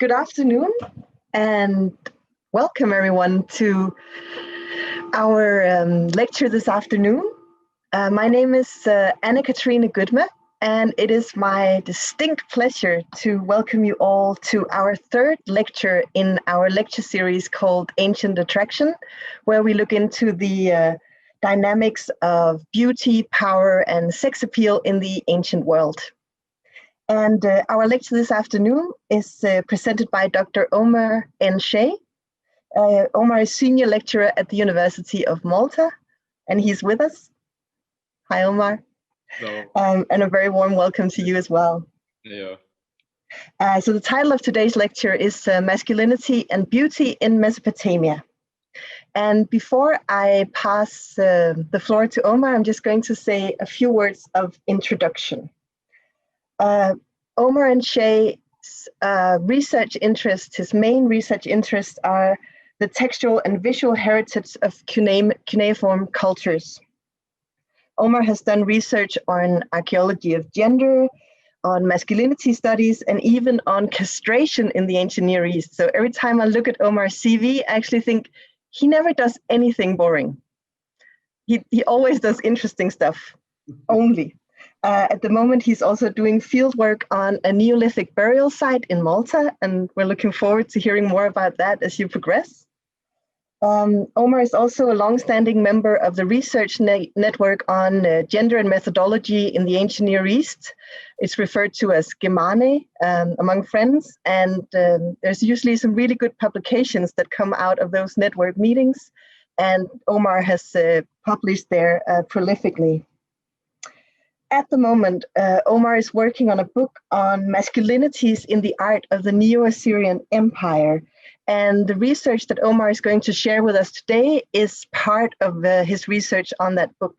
Good afternoon and welcome everyone to our lecture this afternoon. My name is Anna-Katrine Goodme, and it is my distinct pleasure to welcome you all to our third lecture in our lecture series called Ancient Attraction, where we look into the dynamics of beauty, power, and sex appeal in the ancient world. And our lecture this afternoon is presented by Dr. Omar N'Shea. Omar is senior lecturer at the University of Malta, and he's with us. Hi, Omar. Hello. And a very warm welcome to you as well. Yeah. So the title of today's lecture is Masculinity and Beauty in Mesopotamia. And before I pass the floor to Omar, I'm just going to say a few words of introduction. Omar N'Shea's research interests, his main research interests are the textual and visual heritage of cuneiform cultures. Omar has done research on archaeology of gender, on masculinity studies, and even on castration in the ancient Near East. So every time I look at Omar's CV, I actually think he never does anything boring. He always does interesting stuff, only. At the moment, he's also doing field work on a Neolithic burial site in Malta, and we're looking forward to hearing more about that as you progress. Omar is also a long-standing member of the research network on gender and methodology in the ancient Near East. It's referred to as Gemane among friends, and there's usually some really good publications that come out of those network meetings, and Omar has published there prolifically. At the moment, Omar is working on a book on masculinities in the art of the Neo-Assyrian Empire. And the research that Omar is going to share with us today is part of his research on that book.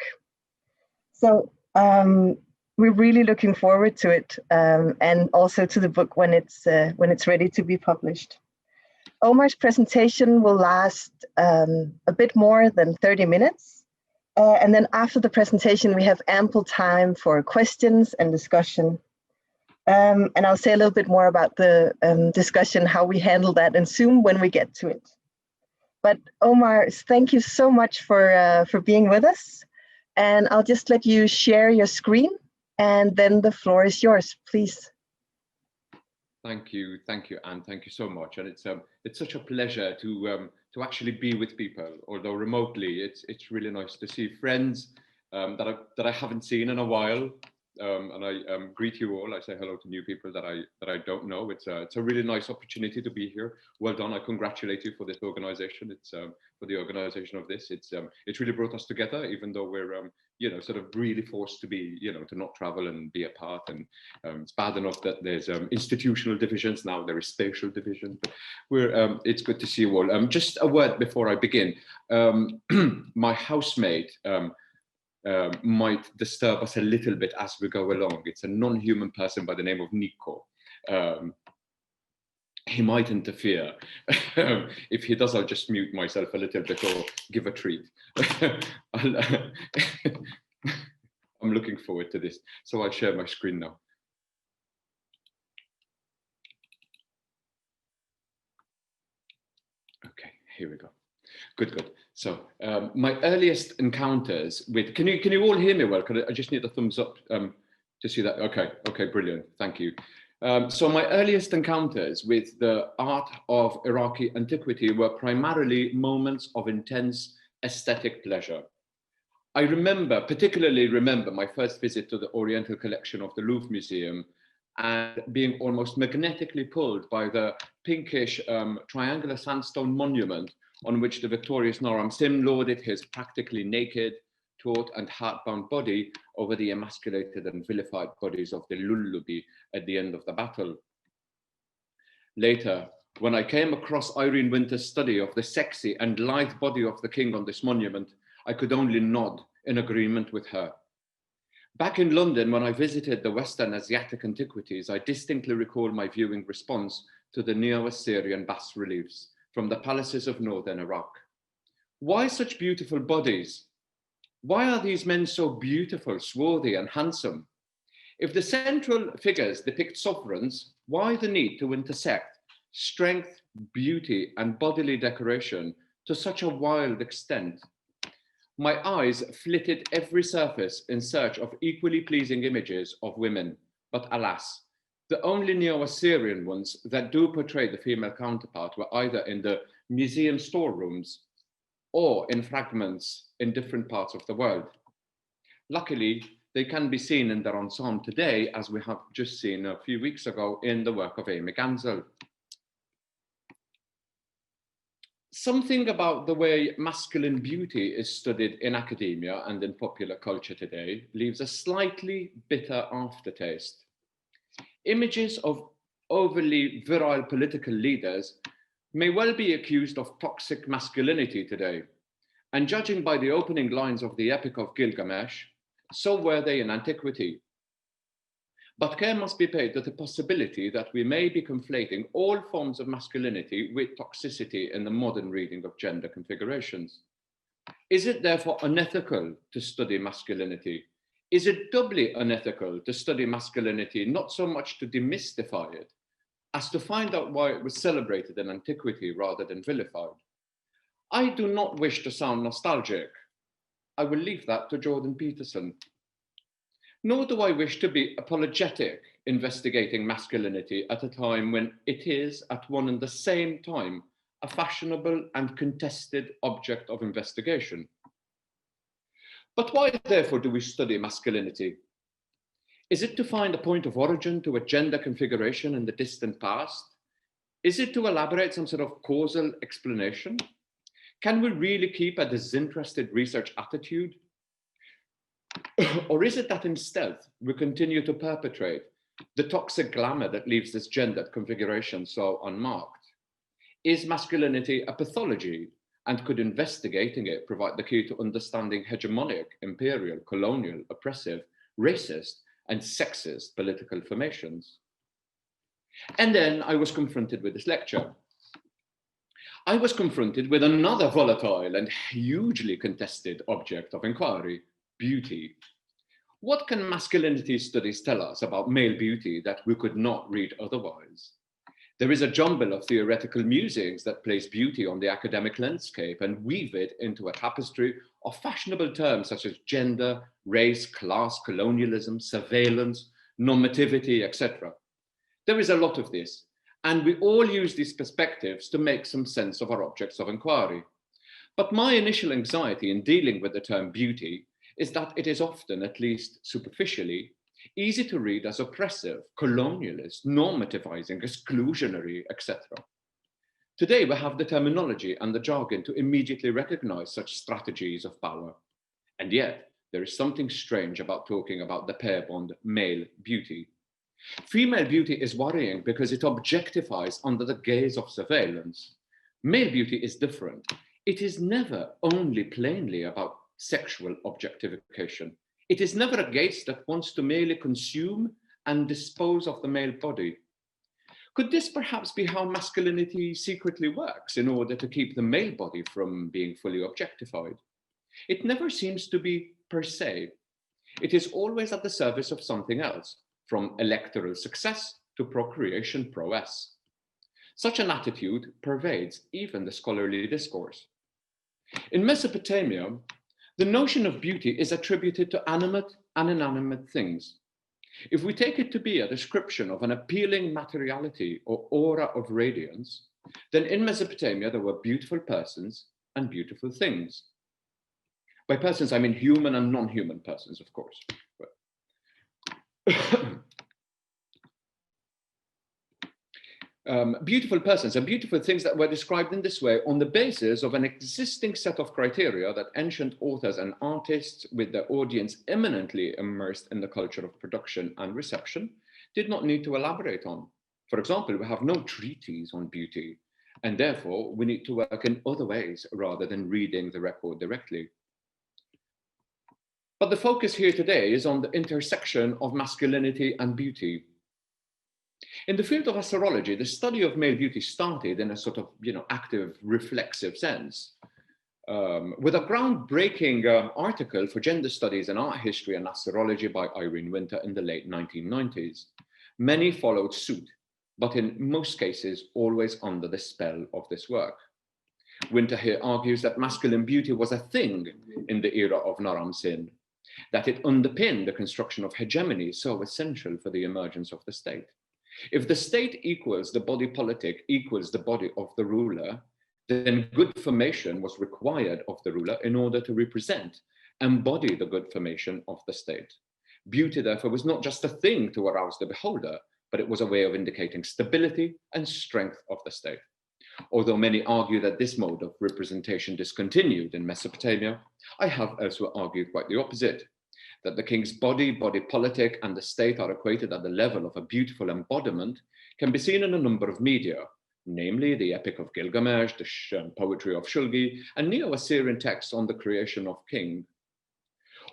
So we're really looking forward to it, and also to the book when it's ready to be published. Omar's presentation will last a bit more than 30 minutes. And then after the presentation, we have ample time for questions and discussion. And I'll say a little bit more about the discussion, how we handle that in Zoom when we get to it. But Omar, thank you so much for being with us. And I'll just let you share your screen, and then the floor is yours, please. Thank you, Anne. Thank you so much. And it's such a pleasure to actually be with people, although remotely. It's really nice to see friends that I haven't seen in a while. And I greet you all. I say hello to new people that I don't know. It's a really nice opportunity to be here. Well done. I congratulate you for this organization. It's for the organization of this. It's really brought us together, even though we're sort of really forced to be to not travel and be apart. And it's bad enough that there's institutional divisions. Now there is spatial division. But it's good to see you all. Just a word before I begin. My housemate might disturb us a little bit as we go along. It's a non-human person by the name of Nico. He might interfere. If he does, I'll just mute myself a little bit or give a treat. I'm looking forward to this. So I'll share my screen now. Okay, here we go. Good. So my earliest encounters with, can you all hear me well? I just need a thumbs up to see that. Okay, brilliant. Thank you. So my earliest encounters with the art of Iraqi antiquity were primarily moments of intense aesthetic pleasure. I particularly remember my first visit to the Oriental collection of the Louvre Museum and being almost magnetically pulled by the pinkish triangular sandstone monument on which the victorious Naram Sin lorded his practically naked, taut and heart-bound body over the emasculated and vilified bodies of the Lullubi at the end of the battle. Later, when I came across Irene Winter's study of the sexy and lithe body of the king on this monument, I could only nod in agreement with her. Back in London, when I visited the Western Asiatic antiquities, I distinctly recall my viewing response to the Neo-Assyrian bas-reliefs from the palaces of northern Iraq. Why such beautiful bodies? Why are these men so beautiful, swarthy, and handsome? If the central figures depict sovereigns, why the need to intersect strength, beauty, and bodily decoration to such a wild extent. My eyes flitted every surface in search of equally pleasing images of women, but alas, the only Neo-Assyrian ones that do portray the female counterpart were either in the museum storerooms or in fragments in different parts of the world. Luckily, they can be seen in their ensemble today, as we have just seen a few weeks ago in the work of Amy Gansel. Something about the way masculine beauty is studied in academia and in popular culture today leaves a slightly bitter aftertaste. Images of overly virile political leaders may well be accused of toxic masculinity today, and judging by the opening lines of the Epic of Gilgamesh, so were they in Antiquity. But care must be paid to the possibility that we may be conflating all forms of masculinity with toxicity in the modern reading of gender configurations. Is it therefore unethical to study masculinity? Is it doubly unethical to study masculinity, not so much to demystify it, as to find out why it was celebrated in Antiquity rather than vilified? I do not wish to sound nostalgic. I will leave that to Jordan Peterson. Nor do I wish to be apologetic investigating masculinity at a time when it is, at one and the same time, a fashionable and contested object of investigation. But why, therefore, do we study masculinity? Is it to find a point of origin to a gender configuration in the distant past? Is it to elaborate some sort of causal explanation? Can we really keep a disinterested research attitude? Or is it that instead we continue to perpetrate the toxic glamour that leaves this gendered configuration so unmarked? Is masculinity a pathology, and could investigating it provide the key to understanding hegemonic, imperial, colonial, oppressive, racist, and sexist political formations? And then I was confronted with this lecture. I was confronted with another volatile and hugely contested object of inquiry: beauty. What can masculinity studies tell us about male beauty that we could not read otherwise? There is a jumble of theoretical musings that place beauty on the academic landscape and weave it into a tapestry of fashionable terms such as gender, race, class, colonialism, surveillance, normativity, etc. There is a lot of this, and we all use these perspectives to make some sense of our objects of inquiry. But my initial anxiety in dealing with the term beauty is that it is often, at least superficially, easy to read as oppressive, colonialist, normativizing, exclusionary, etc. Today, we have the terminology and the jargon to immediately recognize such strategies of power. And yet, there is something strange about talking about the pair bond male beauty. Female beauty is worrying because it objectifies under the gaze of surveillance. Male beauty is different. It is never only plainly about sexual objectification. It is never a gaze that wants to merely consume and dispose of the male body. Could this perhaps be how masculinity secretly works in order to keep the male body from being fully objectified? It never seems to be per se. It is always at the service of something else, from electoral success to procreation prowess. Such an attitude pervades even the scholarly discourse. In Mesopotamia, the notion of beauty is attributed to animate and inanimate things. If we take it to be a description of an appealing materiality or aura of radiance, then in Mesopotamia there were beautiful persons and beautiful things. By persons, I mean human and non-human persons, of course. Beautiful persons and beautiful things that were described in this way on the basis of an existing set of criteria that ancient authors and artists, with their audience eminently immersed in the culture of production and reception, did not need to elaborate on. For example, we have no treatise on beauty, and therefore we need to work in other ways rather than reading the record directly. But the focus here today is on the intersection of masculinity and beauty. In the field of astrology, the study of male beauty started in a sort of, active, reflexive sense. With a groundbreaking article for gender studies in art history and astrology by Irene Winter in the late 1990s. Many followed suit, but in most cases always under the spell of this work. Winter here argues that masculine beauty was a thing in the era of Naram Sin, that it underpinned the construction of hegemony so essential for the emergence of the state. If the state equals the body politic equals the body of the ruler, then good formation was required of the ruler in order to represent, embody the good formation of the state. Beauty, therefore, was not just a thing to arouse the beholder, but it was a way of indicating stability and strength of the state. Although many argue that this mode of representation discontinued in Mesopotamia, I have elsewhere argued quite the opposite, that the king's body, body politic, and the state are equated at the level of a beautiful embodiment can be seen in a number of media, namely the Epic of Gilgamesh, the poetry of Shulgi, and Neo-Assyrian texts on the creation of king.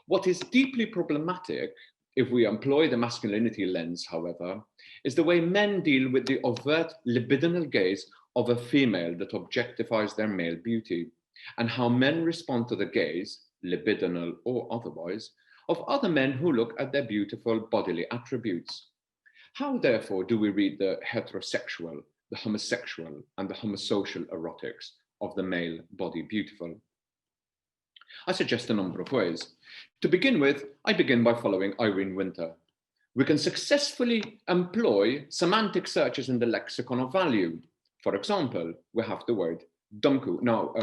What is deeply problematic, if we employ the masculinity lens, however, is the way men deal with the overt libidinal gaze of a female that objectifies their male beauty, and how men respond to the gaze, libidinal or otherwise, of other men who look at their beautiful bodily attributes. How, therefore, do we read the heterosexual, the homosexual, and the homosocial erotics of the male body beautiful? I suggest a number of ways. To begin with, I begin by following Irene Winter. We can successfully employ semantic searches in the lexicon of value. For example, we have the word dumku. Now,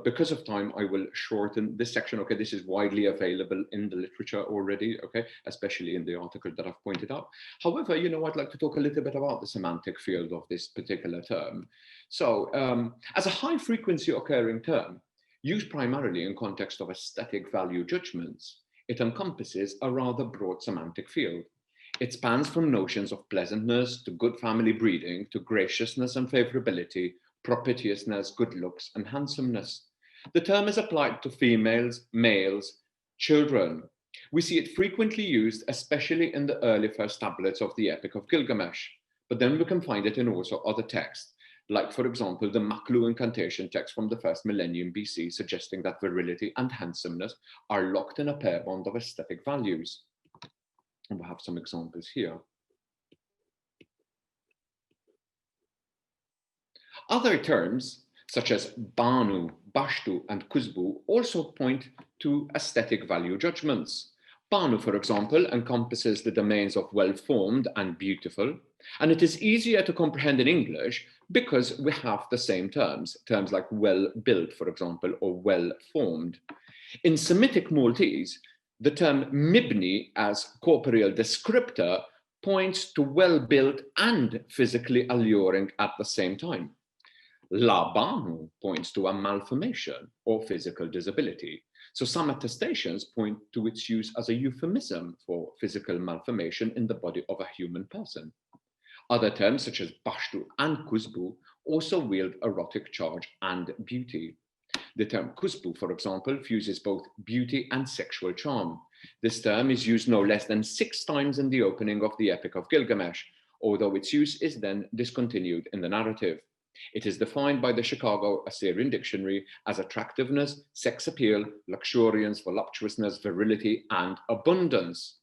because of time, I will shorten this section. Okay, this is widely available in the literature already, okay, especially in the article that I've pointed out. However, I'd like to talk a little bit about the semantic field of this particular term. So, as a high frequency occurring term, used primarily in context of aesthetic value judgments, it encompasses a rather broad semantic field. It spans from notions of pleasantness to good family breeding to graciousness and favorability, propitiousness, good looks, and handsomeness. The term is applied to females, males, children. We see it frequently used, especially in the early first tablets of the Epic of Gilgamesh, but then we can find it in also other texts, like, for example, the Macho incantation text from the first millennium BC, suggesting that virility and handsomeness are locked in a pair bond of aesthetic values. And we'll have some examples here. Other terms, such as Banu, Bashtu, and Kuzbu, also point to aesthetic value judgments. Banu, for example, encompasses the domains of well-formed and beautiful, and it is easier to comprehend in English because we have the same terms like well-built, for example, or well-formed. In Semitic Maltese, the term mibni as corporeal descriptor points to well-built and physically alluring at the same time. La Banu points to a malformation or physical disability. So some attestations point to its use as a euphemism for physical malformation in the body of a human person. Other terms such as Bashtu and Kuzbu also wield erotic charge and beauty. The term Kuzbu, for example, fuses both beauty and sexual charm. This term is used no less than 6 times in the opening of the Epic of Gilgamesh, although its use is then discontinued in the narrative. It is defined by the Chicago Assyrian Dictionary as attractiveness, sex appeal, luxuriance, voluptuousness, virility, and abundance.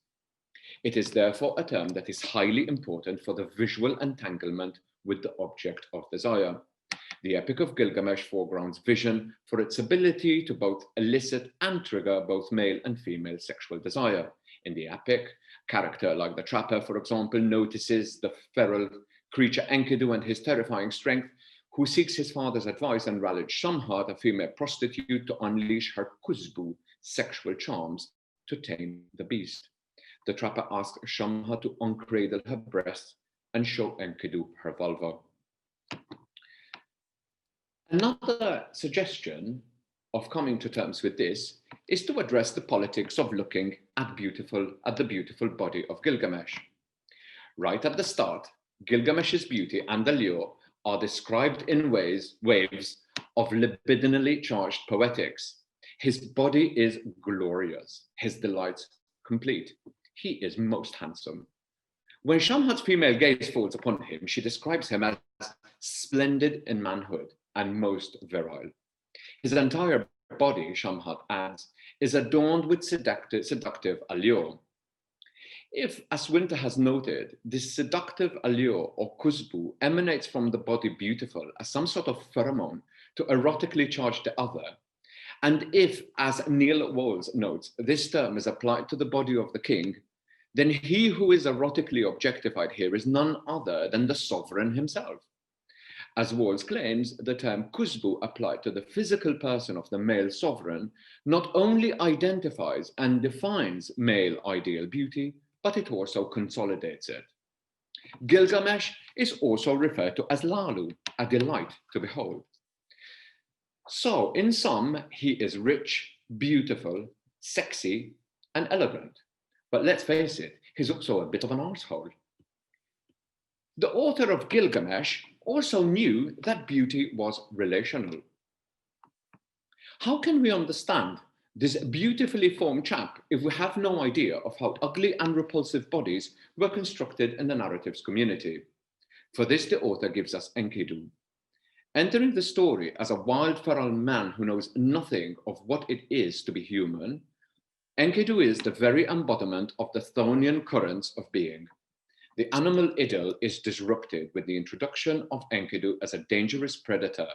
It is therefore a term that is highly important for the visual entanglement with the object of desire. The Epic of Gilgamesh foregrounds vision for its ability to both elicit and trigger both male and female sexual desire. In the epic, a character like the trapper, for example, notices the feral creature Enkidu and his terrifying strength, who seeks his father's advice and rallies Shamhat, a female prostitute, to unleash her Kuzbu sexual charms to tame the beast. The trapper asks Shamhat to uncradle her breasts and show Enkidu her vulva. Another suggestion of coming to terms with this is to address the politics of looking at the beautiful body of Gilgamesh. Right at the start, Gilgamesh's beauty and allure are described in waves of libidinally charged poetics. His body is glorious, his delights complete. He is most handsome. When Shamhat's female gaze falls upon him, she describes him as splendid in manhood and most virile. His entire body, Shamhat adds, is adorned with seductive allure. If, as Winter has noted, this seductive allure or kusbu emanates from the body beautiful as some sort of pheromone to erotically charge the other, and if, as Neil Walls notes, this term is applied to the body of the king, then he who is erotically objectified here is none other than the sovereign himself. As Walls claims, the term kusbu applied to the physical person of the male sovereign not only identifies and defines male ideal beauty, but it also consolidates it. Gilgamesh is also referred to as Lalu, a delight to behold. So, in sum, he is rich, beautiful, sexy, and elegant. But let's face it, he's also a bit of an arsehole. The author of Gilgamesh also knew that beauty was relational. How can we understand this beautifully formed chap if we have no idea of how ugly and repulsive bodies were constructed in the narrative's community? For this, the author gives us Enkidu. Entering the story as a wild feral man who knows nothing of what it is to be human, Enkidu is the very embodiment of the Chthonian currents of being. The animal idyll is disrupted with the introduction of Enkidu as a dangerous predator,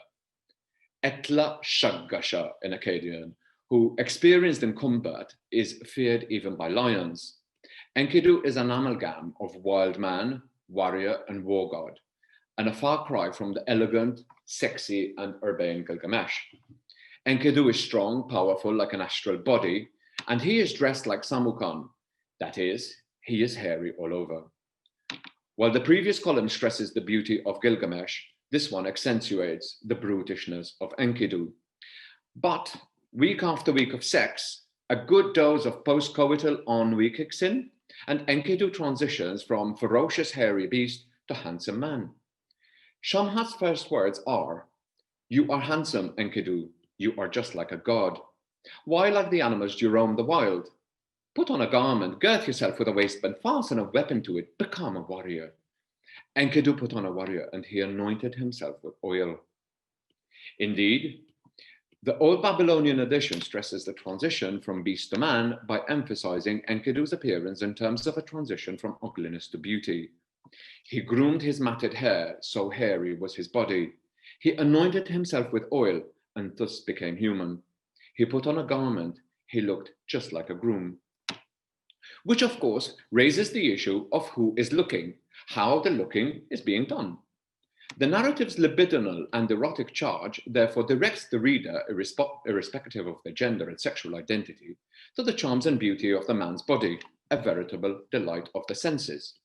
Etla Shaggasha in Akkadian, who, experienced in combat, is feared even by lions. Enkidu is an amalgam of wild man, warrior, and war god, and a far cry from the elegant, sexy, and urbane Gilgamesh. Enkidu is strong, powerful, like an astral body, and he is dressed like Samukan. That is, he is hairy all over. While the previous column stresses the beauty of Gilgamesh, this one accentuates the brutishness of Enkidu. But week after week of sex, a good dose of post-coital ennui kicks in, and Enkidu transitions from ferocious hairy beast to handsome man. Shamhat's first words are, "You are handsome, Enkidu, you are just like a god. Why, like the animals, do you roam the wild? Put on a garment, gird yourself with a waistband, fasten a weapon to it, become a warrior." Enkidu put on a warrior and he anointed himself with oil. Indeed, the Old Babylonian edition stresses the transition from beast to man by emphasizing Enkidu's appearance in terms of a transition from ugliness to beauty. He groomed his matted hair, so hairy was his body. He anointed himself with oil and thus became human. He put on a garment, he looked just like a groom. Which of course raises the issue of who is looking, how the looking is being done. The narrative's libidinal and erotic charge therefore directs the reader, irrespective of their gender and sexual identity, to the charms and beauty of the man's body, a veritable delight of the senses.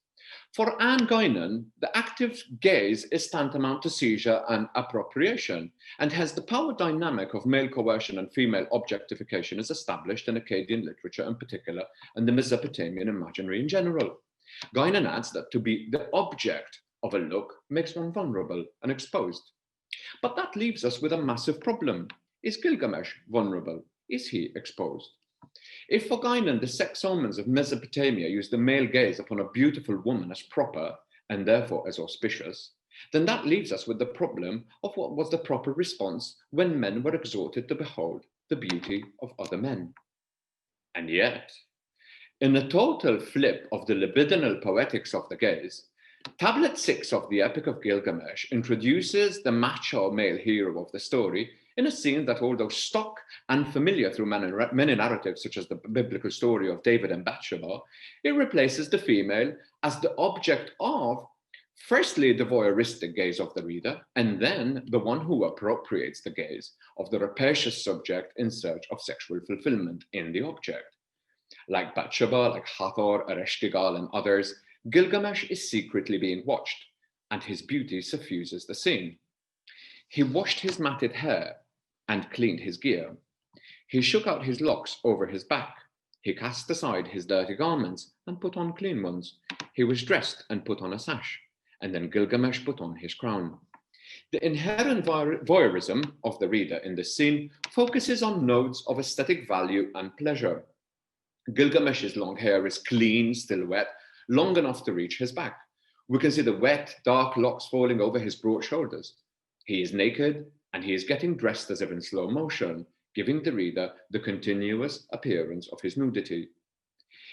For Anne Guinan, the active gaze is tantamount to seizure and appropriation, and hence the power dynamic of male coercion and female objectification is established in Akkadian literature in particular, and the Mesopotamian imaginary in general. Guinan adds that to be the object of a look makes one vulnerable and exposed. But that leaves us with a massive problem. Is Gilgamesh vulnerable? Is he exposed? If for Guinan the sex omens of Mesopotamia use the male gaze upon a beautiful woman as proper, and therefore as auspicious, then that leaves us with the problem of what was the proper response when men were exhorted to behold the beauty of other men. And yet, in a total flip of the libidinal poetics of the gaze, Tablet 6 of the Epic of Gilgamesh introduces the macho male hero of the story in a scene that, although stock and familiar through many narratives, such as the biblical story of David and Bathsheba, it replaces the female as the object of, firstly, the voyeuristic gaze of the reader, and then the one who appropriates the gaze of the rapacious subject in search of sexual fulfillment in the object. Like Bathsheba, like Hathor, Ereshkigal, and others, Gilgamesh is secretly being watched, and his beauty suffuses the scene. He washed his matted hair and cleaned his gear. He shook out his locks over his back. He cast aside his dirty garments and put on clean ones. He was dressed and put on a sash, and then Gilgamesh put on his crown. The inherent voyeurism of the reader in this scene focuses on nodes of aesthetic value and pleasure. Gilgamesh's long hair is clean, still wet, long enough to reach his back. We can see the wet, dark locks falling over his broad shoulders. He is naked, and he is getting dressed as if in slow motion, giving the reader the continuous appearance of his nudity.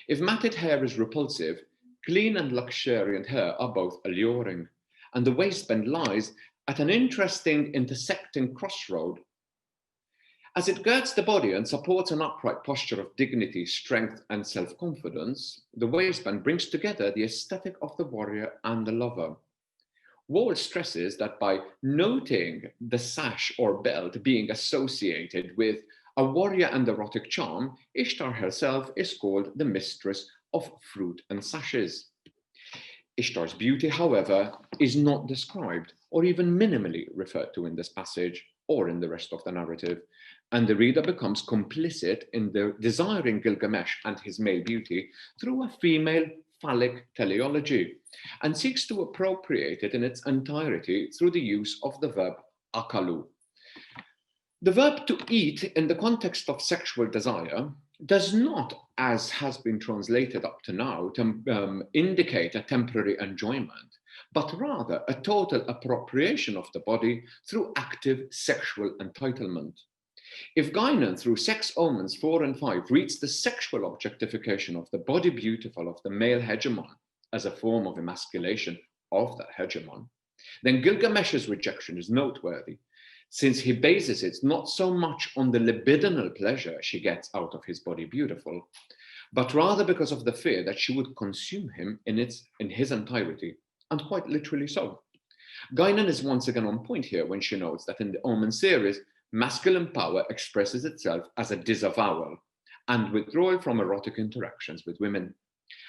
If matted hair is repulsive, clean and luxuriant hair are both alluring, and the waistband lies at an interesting intersecting crossroad. As it girds the body and supports an upright posture of dignity, strength, and self-confidence, the waistband brings together the aesthetic of the warrior and the lover. Wall stresses that by noting the sash or belt being associated with a warrior and erotic charm, Ishtar herself is called the mistress of fruit and sashes. Ishtar's beauty, however, is not described or even minimally referred to in this passage or in the rest of the narrative, and the reader becomes complicit in the desiring Gilgamesh and his male beauty through a female phallic teleology, and seeks to appropriate it in its entirety through the use of the verb akalu. The verb to eat in the context of sexual desire does not, as has been translated up to now, to indicate a temporary enjoyment, but rather a total appropriation of the body through active sexual entitlement. If Guinan, through sex omens 4 and 5, reads the sexual objectification of the body beautiful of the male hegemon as a form of emasculation of that hegemon, then Gilgamesh's rejection is noteworthy, since he bases it not so much on the libidinal pleasure she gets out of his body beautiful, but rather because of the fear that she would consume him in his entirety, and quite literally so. Guinan is once again on point here when she notes that in the Omen series, masculine power expresses itself as a disavowal and withdrawal from erotic interactions with women,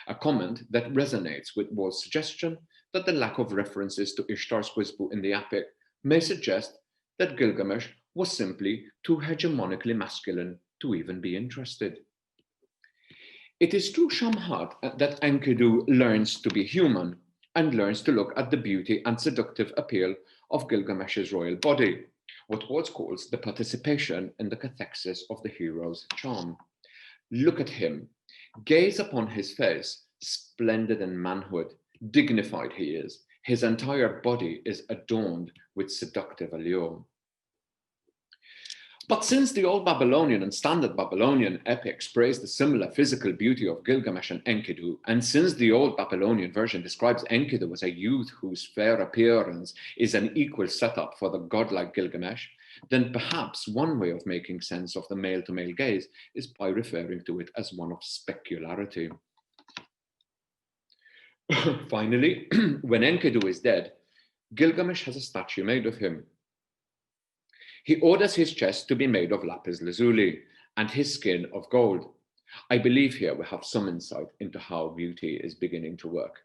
a comment that resonates with Wall's suggestion that the lack of references to Ishtar's Wisbu in the epic may suggest that Gilgamesh was simply too hegemonically masculine to even be interested. It is through Shamhat that Enkidu learns to be human and learns to look at the beauty and seductive appeal of Gilgamesh's royal body, what Watts calls the participation in the cathexis of the hero's charm. Look at him, gaze upon his face, splendid in manhood, dignified he is, his entire body is adorned with seductive allure. But since the Old Babylonian and Standard Babylonian epics praise the similar physical beauty of Gilgamesh and Enkidu, and since the Old Babylonian version describes Enkidu as a youth whose fair appearance is an equal setup for the godlike Gilgamesh, then perhaps one way of making sense of the male-to-male gaze is by referring to it as one of specularity. Finally, when Enkidu is dead, Gilgamesh has a statue made of him. He orders his chest to be made of lapis lazuli and his skin of gold. I believe here we have some insight into how beauty is beginning to work.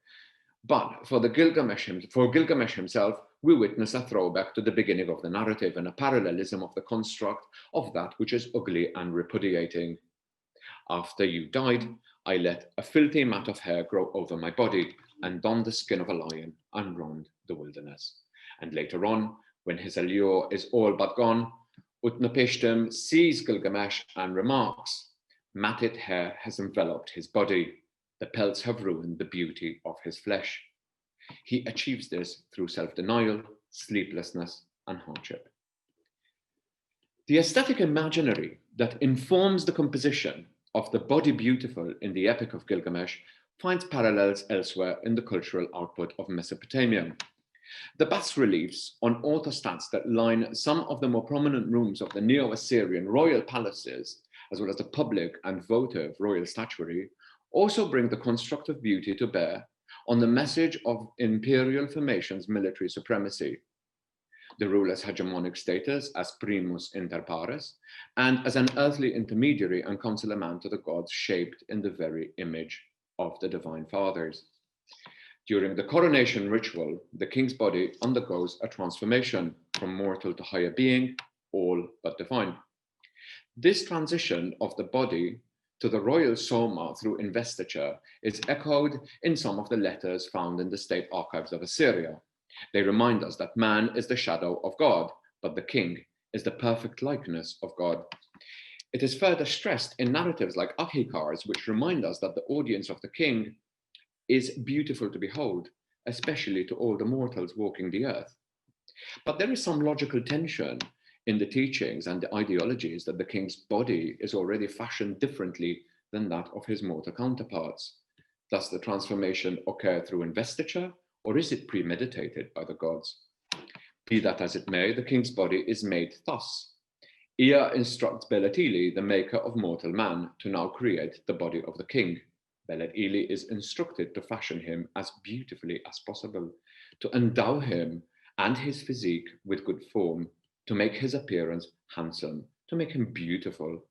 But for Gilgamesh himself, we witness a throwback to the beginning of the narrative and a parallelism of the construct of that which is ugly and repudiating. After you died, I let a filthy mat of hair grow over my body and donned the skin of a lion and roamed the wilderness. And later on, when his allure is all but gone, Utnapishtim sees Gilgamesh and remarks, matted hair has enveloped his body. The pelts have ruined the beauty of his flesh. He achieves this through self-denial, sleeplessness, and hardship. The aesthetic imaginary that informs the composition of the body beautiful in the Epic of Gilgamesh finds parallels elsewhere in the cultural output of Mesopotamia. The bas-reliefs on orthostats that line some of the more prominent rooms of the Neo-Assyrian royal palaces, as well as the public and votive royal statuary, also bring the construct of beauty to bear on the message of imperial formation's military supremacy, the ruler's hegemonic status as primus inter pares, and as an earthly intermediary and consular man to the gods shaped in the very image of the divine fathers. During the coronation ritual, the king's body undergoes a transformation from mortal to higher being, all but divine. This transition of the body to the royal soma through investiture is echoed in some of the letters found in the state archives of Assyria. They remind us that man is the shadow of God, but the king is the perfect likeness of God. It is further stressed in narratives like Ahikars, which remind us that the audience of the king is beautiful to behold, especially to all the mortals walking the earth. But there is some logical tension in the teachings and the ideologies that the king's body is already fashioned differently than that of his mortal counterparts. Does the transformation occur through investiture, or is it premeditated by the gods? Be that as it may, the king's body is made thus. Ea instructs Belet Ili, the maker of mortal man, to now create the body of the king. Belet Ili is instructed to fashion him as beautifully as possible, to endow him and his physique with good form, to make his appearance handsome, to make him beautiful.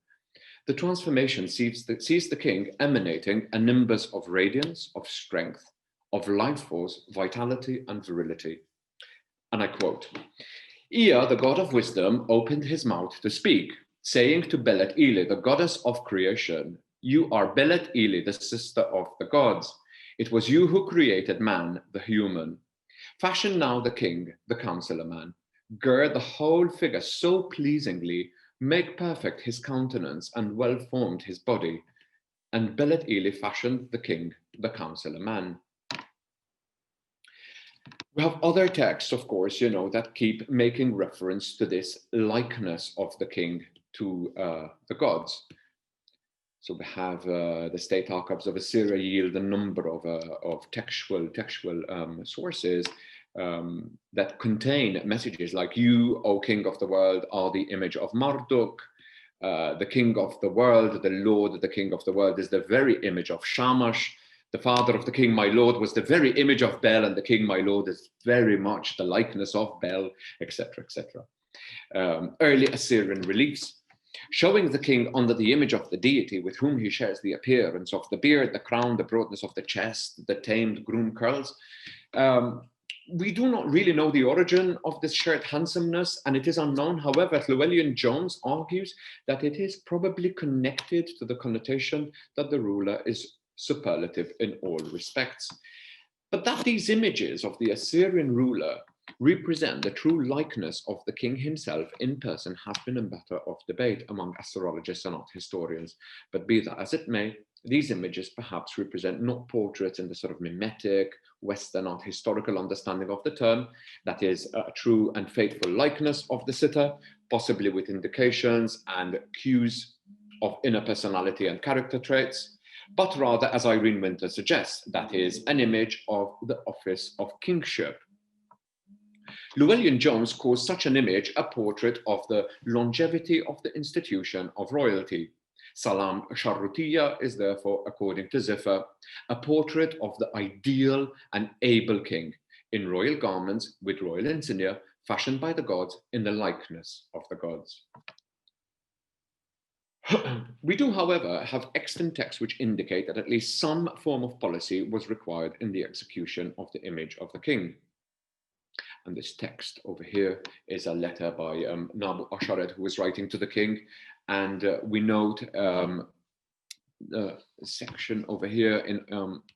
The transformation sees the king emanating a nimbus of radiance, of strength, of life force, vitality, and virility. And I quote, Ea, the god of wisdom, opened his mouth to speak, saying to Belet Ili, the goddess of creation, you are Belet Ili, the sister of the gods. It was you who created man, the human. Fashion now the king, the counselor man. Gird the whole figure so pleasingly, make perfect his countenance and well formed his body. And Belet Ili fashioned the king, the counselor man. We have other texts, of course, that keep making reference to this likeness of the king to the gods. So we have the state archives of Assyria yield a number of textual sources that contain messages like, you, O king of the world, are the image of Marduk. The king of the world, the Lord, the king of the world is the very image of Shamash. The father of the king, my lord, was the very image of Bel, and the king, my lord, is very much the likeness of Bel, etc., etc. Early Assyrian reliefs showing the king under the image of the deity with whom he shares the appearance of the beard, the crown, the broadness of the chest, the tamed groom curls. We do not really know the origin of this shared handsomeness, and it is unknown. However, Llewellyn-Jones argues that it is probably connected to the connotation that the ruler is superlative in all respects. But that these images of the Assyrian ruler represent the true likeness of the king himself in person has been a matter of debate among astrologists and art historians. But be that as it may, these images perhaps represent not portraits in the sort of mimetic Western art historical understanding of the term, that is a true and faithful likeness of the sitter, possibly with indications and cues of inner personality and character traits, but rather, as Irene Winter suggests, that is an image of the office of kingship. Llewellyn-Jones calls such an image a portrait of the longevity of the institution of royalty. Salam Sharrutiya is therefore, according to Ziffer, a portrait of the ideal and able king in royal garments with royal insignia fashioned by the gods in the likeness of the gods. We do, however, have extant texts which indicate that at least some form of policy was required in the execution of the image of the king. And this text over here is a letter by Nabu Asharet, who was writing to the king. And we note the section over here in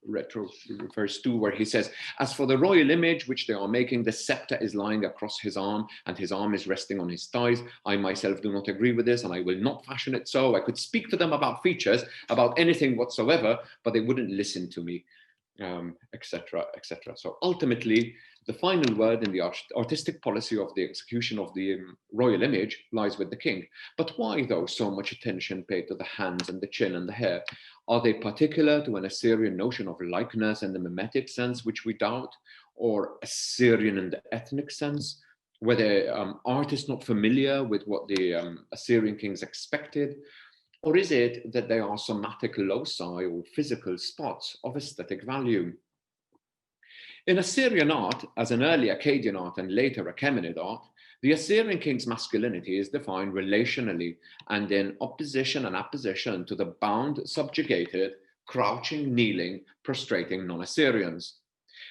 retro refers to where he says, as for the royal image which they are making, the scepter is lying across his arm and his arm is resting on his thighs. I myself do not agree with this and I will not fashion it so. I could speak to them about features, about anything whatsoever, but they wouldn't listen to me, etc., etc. So ultimately, the final word in the artistic policy of the execution of the royal image lies with the king. But why, though, so much attention paid to the hands and the chin and the hair? Are they particular to an Assyrian notion of likeness in the mimetic sense, which we doubt, or Assyrian in the ethnic sense? Were the artists not familiar with what the Assyrian kings expected? Or is it that they are somatic loci or physical spots of aesthetic value? In Assyrian art, as in early Akkadian art and later Achaemenid art, the Assyrian king's masculinity is defined relationally and in opposition and apposition to the bound, subjugated, crouching, kneeling, prostrating non-Assyrians.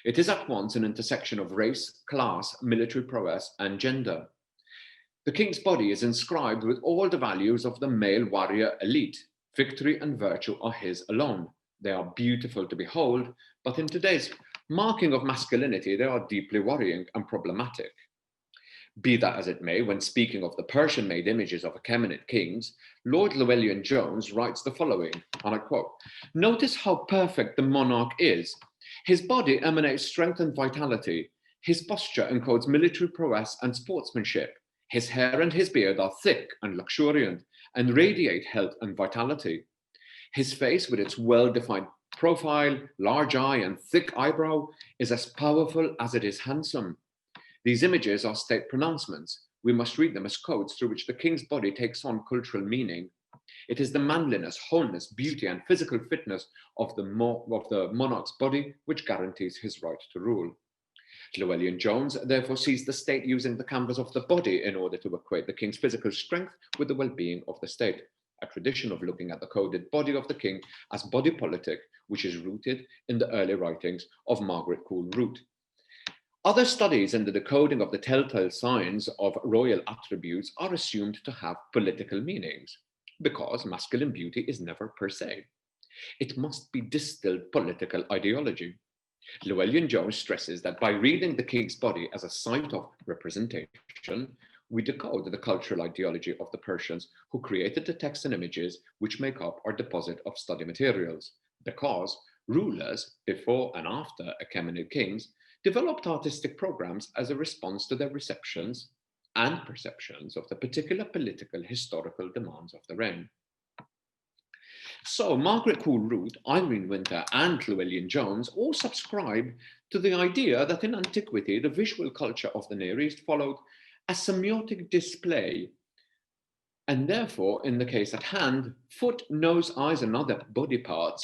It is at once an intersection of race, class, military prowess, and gender. The king's body is inscribed with all the values of the male warrior elite. Victory and virtue are his alone. They are beautiful to behold, but in today's marking of masculinity, they are deeply worrying and problematic. Be that as it may, when speaking of the Persian-made images of Achaemenid kings, Lord Llewellyn-Jones writes the following, and I quote, "Notice how perfect the monarch is. His body emanates strength and vitality. His posture encodes military prowess and sportsmanship. His hair and his beard are thick and luxuriant and radiate health and vitality. His face, with its well-defined profile, large eye, and thick eyebrow, is as powerful as it is handsome. These images are state pronouncements. We must read them as codes through which the king's body takes on cultural meaning. It is the manliness, wholeness, beauty, and physical fitness of the monarch's body which guarantees his right to rule. Llewellyn-Jones therefore sees the state using the canvas of the body in order to equate the king's physical strength with the well-being of the state, a tradition of looking at the coded body of the king as body politic, which is rooted in the early writings of Margaret Cool-Root. Other studies in the decoding of the telltale signs of royal attributes are assumed to have political meanings, because masculine beauty is never per se. It must be distilled political ideology. Llewellyn-Jones stresses that by reading the king's body as a site of representation, we decode the cultural ideology of the Persians who created the texts and images which make up our deposit of study materials, because rulers before and after Achaemenid kings developed artistic programs as a response to their receptions and perceptions of the particular political historical demands of the reign. So Margaret Cool-Root, Irene Winter, and Llewellyn-Jones all subscribe to the idea that in antiquity, the visual culture of the Near East followed a semiotic display. And therefore, in the case at hand, foot, nose, eyes, and other body parts,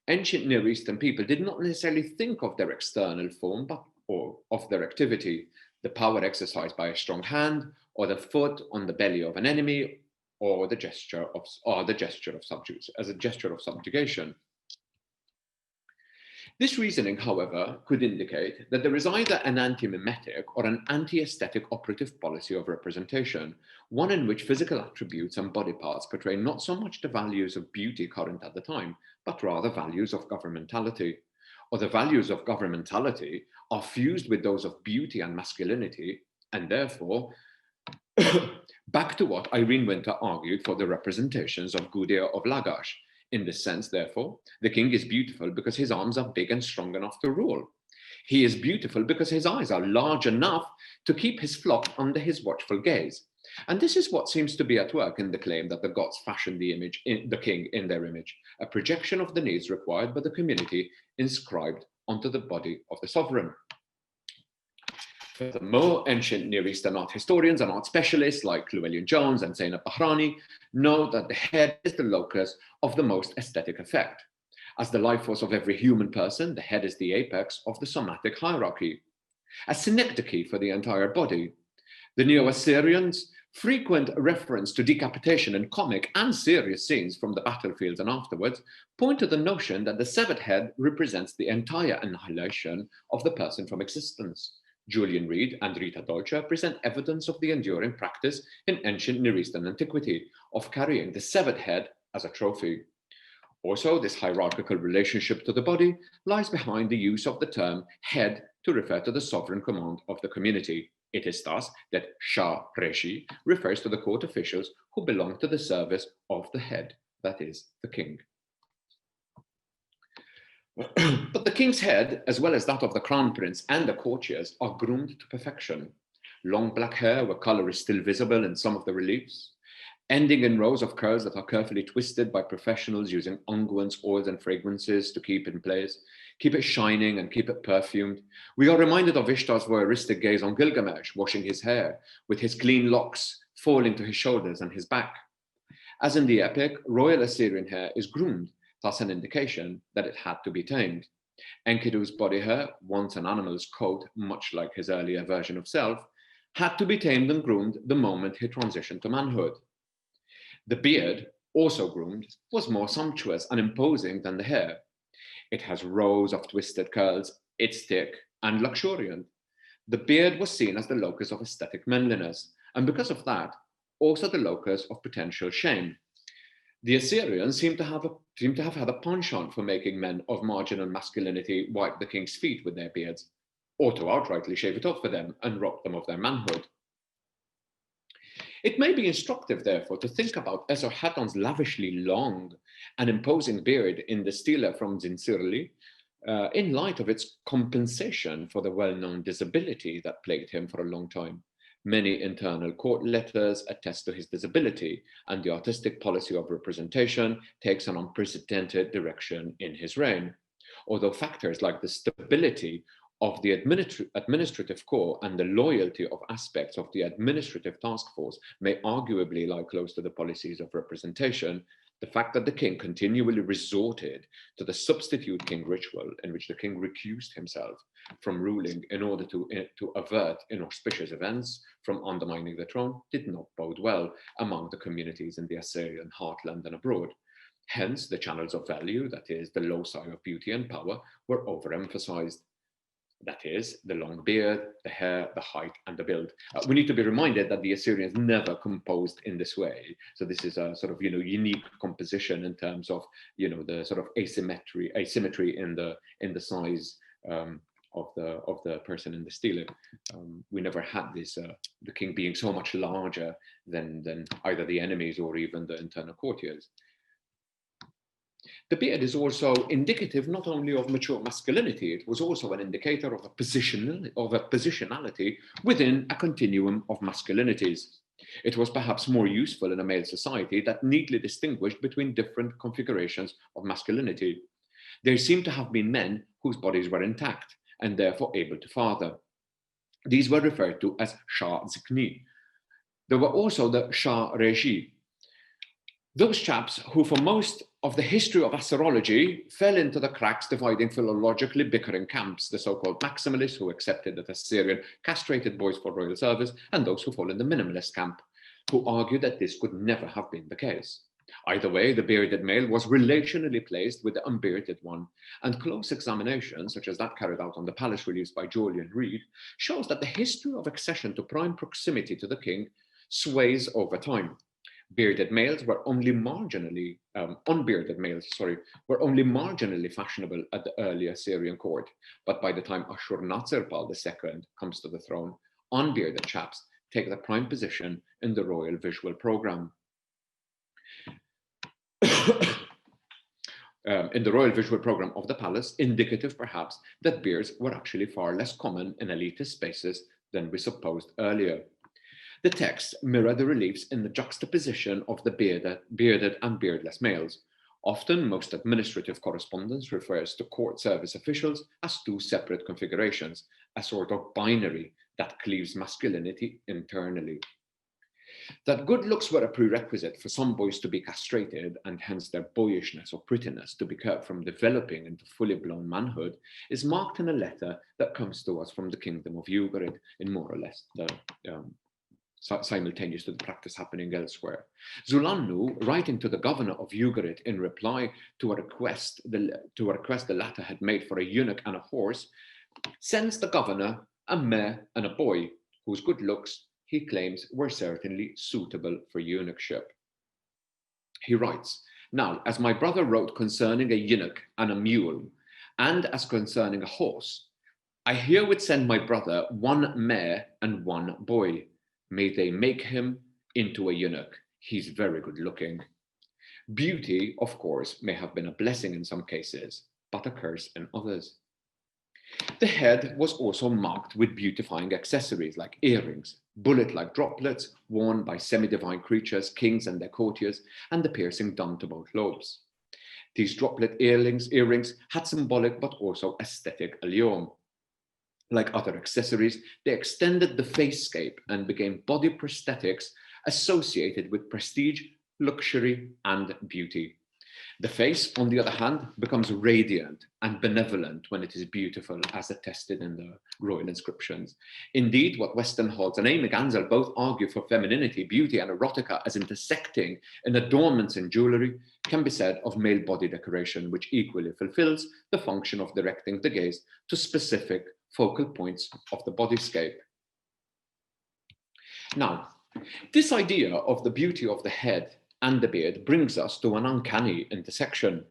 ancient Near Eastern people did not necessarily think of their external form, but or of their activity, the power exercised by a strong hand, or the foot on the belly of an enemy, or the gesture of subjugation. This reasoning, however, could indicate that there is either an anti-mimetic or an anti-aesthetic operative policy of representation, one in which physical attributes and body parts portray not so much the values of beauty current at the time, but rather values of governmentality, or the values of governmentality are fused with those of beauty and masculinity, and therefore, back to what Irene Winter argued for the representations of Gudea of Lagash. In this sense, therefore, the king is beautiful because his arms are big and strong enough to rule. He is beautiful because his eyes are large enough to keep his flock under his watchful gaze. And this is what seems to be at work in the claim that the gods fashioned the king in their image, a projection of the needs required by the community inscribed onto the body of the sovereign. Furthermore, ancient Near Eastern art historians and art specialists like Llewellyn-Jones and Zainab Bahrani know that the head is the locus of the most aesthetic effect. As the life force of every human person, the head is the apex of the somatic hierarchy, a synecdoche for the entire body. The Neo-Assyrians' frequent reference to decapitation in comic and serious scenes from the battlefields and afterwards point to the notion that the severed head represents the entire annihilation of the person from existence. Julian Reed and Rita Dolce present evidence of the enduring practice in ancient Near Eastern antiquity of carrying the severed head as a trophy. Also, this hierarchical relationship to the body lies behind the use of the term head to refer to the sovereign command of the community. It is thus that Shah Reshi refers to the court officials who belong to the service of the head, that is, the king. But the king's head, as well as that of the crown prince and the courtiers, are groomed to perfection. Long black hair where color is still visible in some of the reliefs, ending in rows of curls that are carefully twisted by professionals using unguents, oils, and fragrances to keep in place, keep it shining and keep it perfumed. We are reminded of Ishtar's voyeuristic gaze on Gilgamesh, washing his hair, with his clean locks falling to his shoulders and his back. As in the epic, royal Assyrian hair is groomed, thus an indication that it had to be tamed. Enkidu's body hair, once an animal's coat, much like his earlier version of self, had to be tamed and groomed the moment he transitioned to manhood. The beard, also groomed, was more sumptuous and imposing than the hair. It has rows of twisted curls, it's thick and luxuriant. The beard was seen as the locus of aesthetic manliness, and because of that, also the locus of potential shame. The Assyrians seem to have had a penchant for making men of marginal masculinity wipe the king's feet with their beards, or to outrightly shave it off for them and rob them of their manhood. It may be instructive, therefore, to think about Esarhaddon's lavishly long and imposing beard in the stela from Zincirli in light of its compensation for the well-known disability that plagued him for a long time. Many internal court letters attest to his disability, and the artistic policy of representation takes an unprecedented direction in his reign. Although factors like the stability of the administrative core and the loyalty of aspects of the administrative task force may arguably lie close to the policies of representation, the fact that the king continually resorted to the substitute king ritual, in which the king recused himself from ruling in order to avert inauspicious events from undermining the throne, did not bode well among the communities in the Assyrian heartland and abroad. Hence, the channels of value, that is, the loci of beauty and power, were overemphasized. That is, the long beard, the hair, the height, and the build. We need to be reminded that the Assyrians never composed in this way. So this is a sort of, unique composition in terms of, the sort of asymmetry in the size of the person in the stele. We never had this, the king being so much larger than either the enemies or even the internal courtiers. The beard is also indicative not only of mature masculinity, it was also an indicator of a positionality within a continuum of masculinities. It was perhaps more useful in a male society that neatly distinguished between different configurations of masculinity. There seem to have been men whose bodies were intact and therefore able to father. These were referred to as Shah Zikni. There were also the Shah Reji, those chaps who for most of the history of Assyriology fell into the cracks dividing philologically bickering camps, the so-called maximalists who accepted that Assyrian castrated boys for royal service, and those who fall in the minimalist camp, who argued that this could never have been the case. Either way, the bearded male was relationally placed with the unbearded one, and close examination, such as that carried out on the palace reliefs by Julian Reed, shows that the history of accession to prime proximity to the king sways over time. Unbearded males were only marginally fashionable at the early Assyrian court, but by the time Ashur-natsir-pal II comes to the throne, unbearded chaps take the prime position in the royal visual program. In the royal visual program of the palace, indicative perhaps that beards were actually far less common in elitist spaces than we supposed earlier. The texts mirror the reliefs in the juxtaposition of the bearded and beardless males. Often, most administrative correspondence refers to court service officials as two separate configurations, a sort of binary that cleaves masculinity internally. That good looks were a prerequisite for some boys to be castrated, and hence their boyishness or prettiness to be kept from developing into fully blown manhood, is marked in a letter that comes to us from the kingdom of Ugarit in more or less the simultaneous to the practice happening elsewhere. Zulannu, writing to the governor of Ugarit in reply to a request the latter had made for a eunuch and a horse, sends the governor a mare and a boy, whose good looks he claims were certainly suitable for eunuchship. He writes, "Now, as my brother wrote concerning a eunuch and a mule, and as concerning a horse, I herewith send my brother one mare and one boy. May they make him into a eunuch. He's very good looking." Beauty, of course, may have been a blessing in some cases, but a curse in others. The head was also marked with beautifying accessories like earrings, bullet-like droplets worn by semi-divine creatures, kings and their courtiers, and the piercing done to both lobes. These droplet earrings had symbolic but also aesthetic allure. Like other accessories, they extended the facescape and became body prosthetics associated with prestige, luxury, and beauty. The face, on the other hand, becomes radiant and benevolent when it is beautiful, as attested in the royal inscriptions. Indeed, what Westenholz and Amy Gansel both argue for femininity, beauty, and erotica as intersecting in adornments and jewelry can be said of male body decoration, which equally fulfills the function of directing the gaze to specific focal points of the bodyscape. Now, this idea of the beauty of the head and the beard brings us to an uncanny intersection.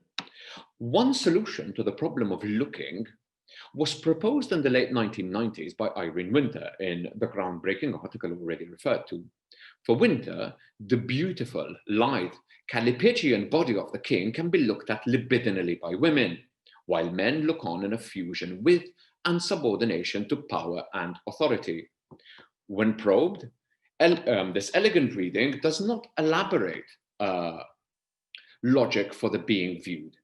One solution to the problem of looking was proposed in the late 1990s by Irene Winter in the groundbreaking article already referred to. For Winter, the beautiful, lithe, Callipygian body of the king can be looked at libidinally by women, while men look on in a fusion with and subordination to power and authority. When probed, this elegant reading does not elaborate logic for the being viewed,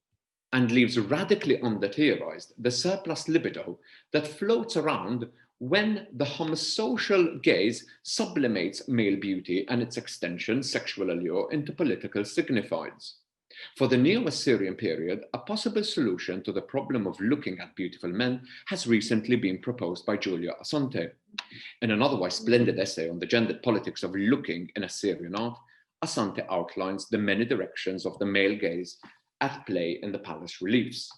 and leaves radically under-theorized the surplus libido that floats around when the homosocial gaze sublimates male beauty and its extension, sexual allure, into political signifieds. For the Neo-Assyrian period, a possible solution to the problem of looking at beautiful men has recently been proposed by Julia Asante. In an otherwise splendid essay on the gendered politics of looking in Assyrian art, Asante outlines the many directions of the male gaze at play in the palace reliefs.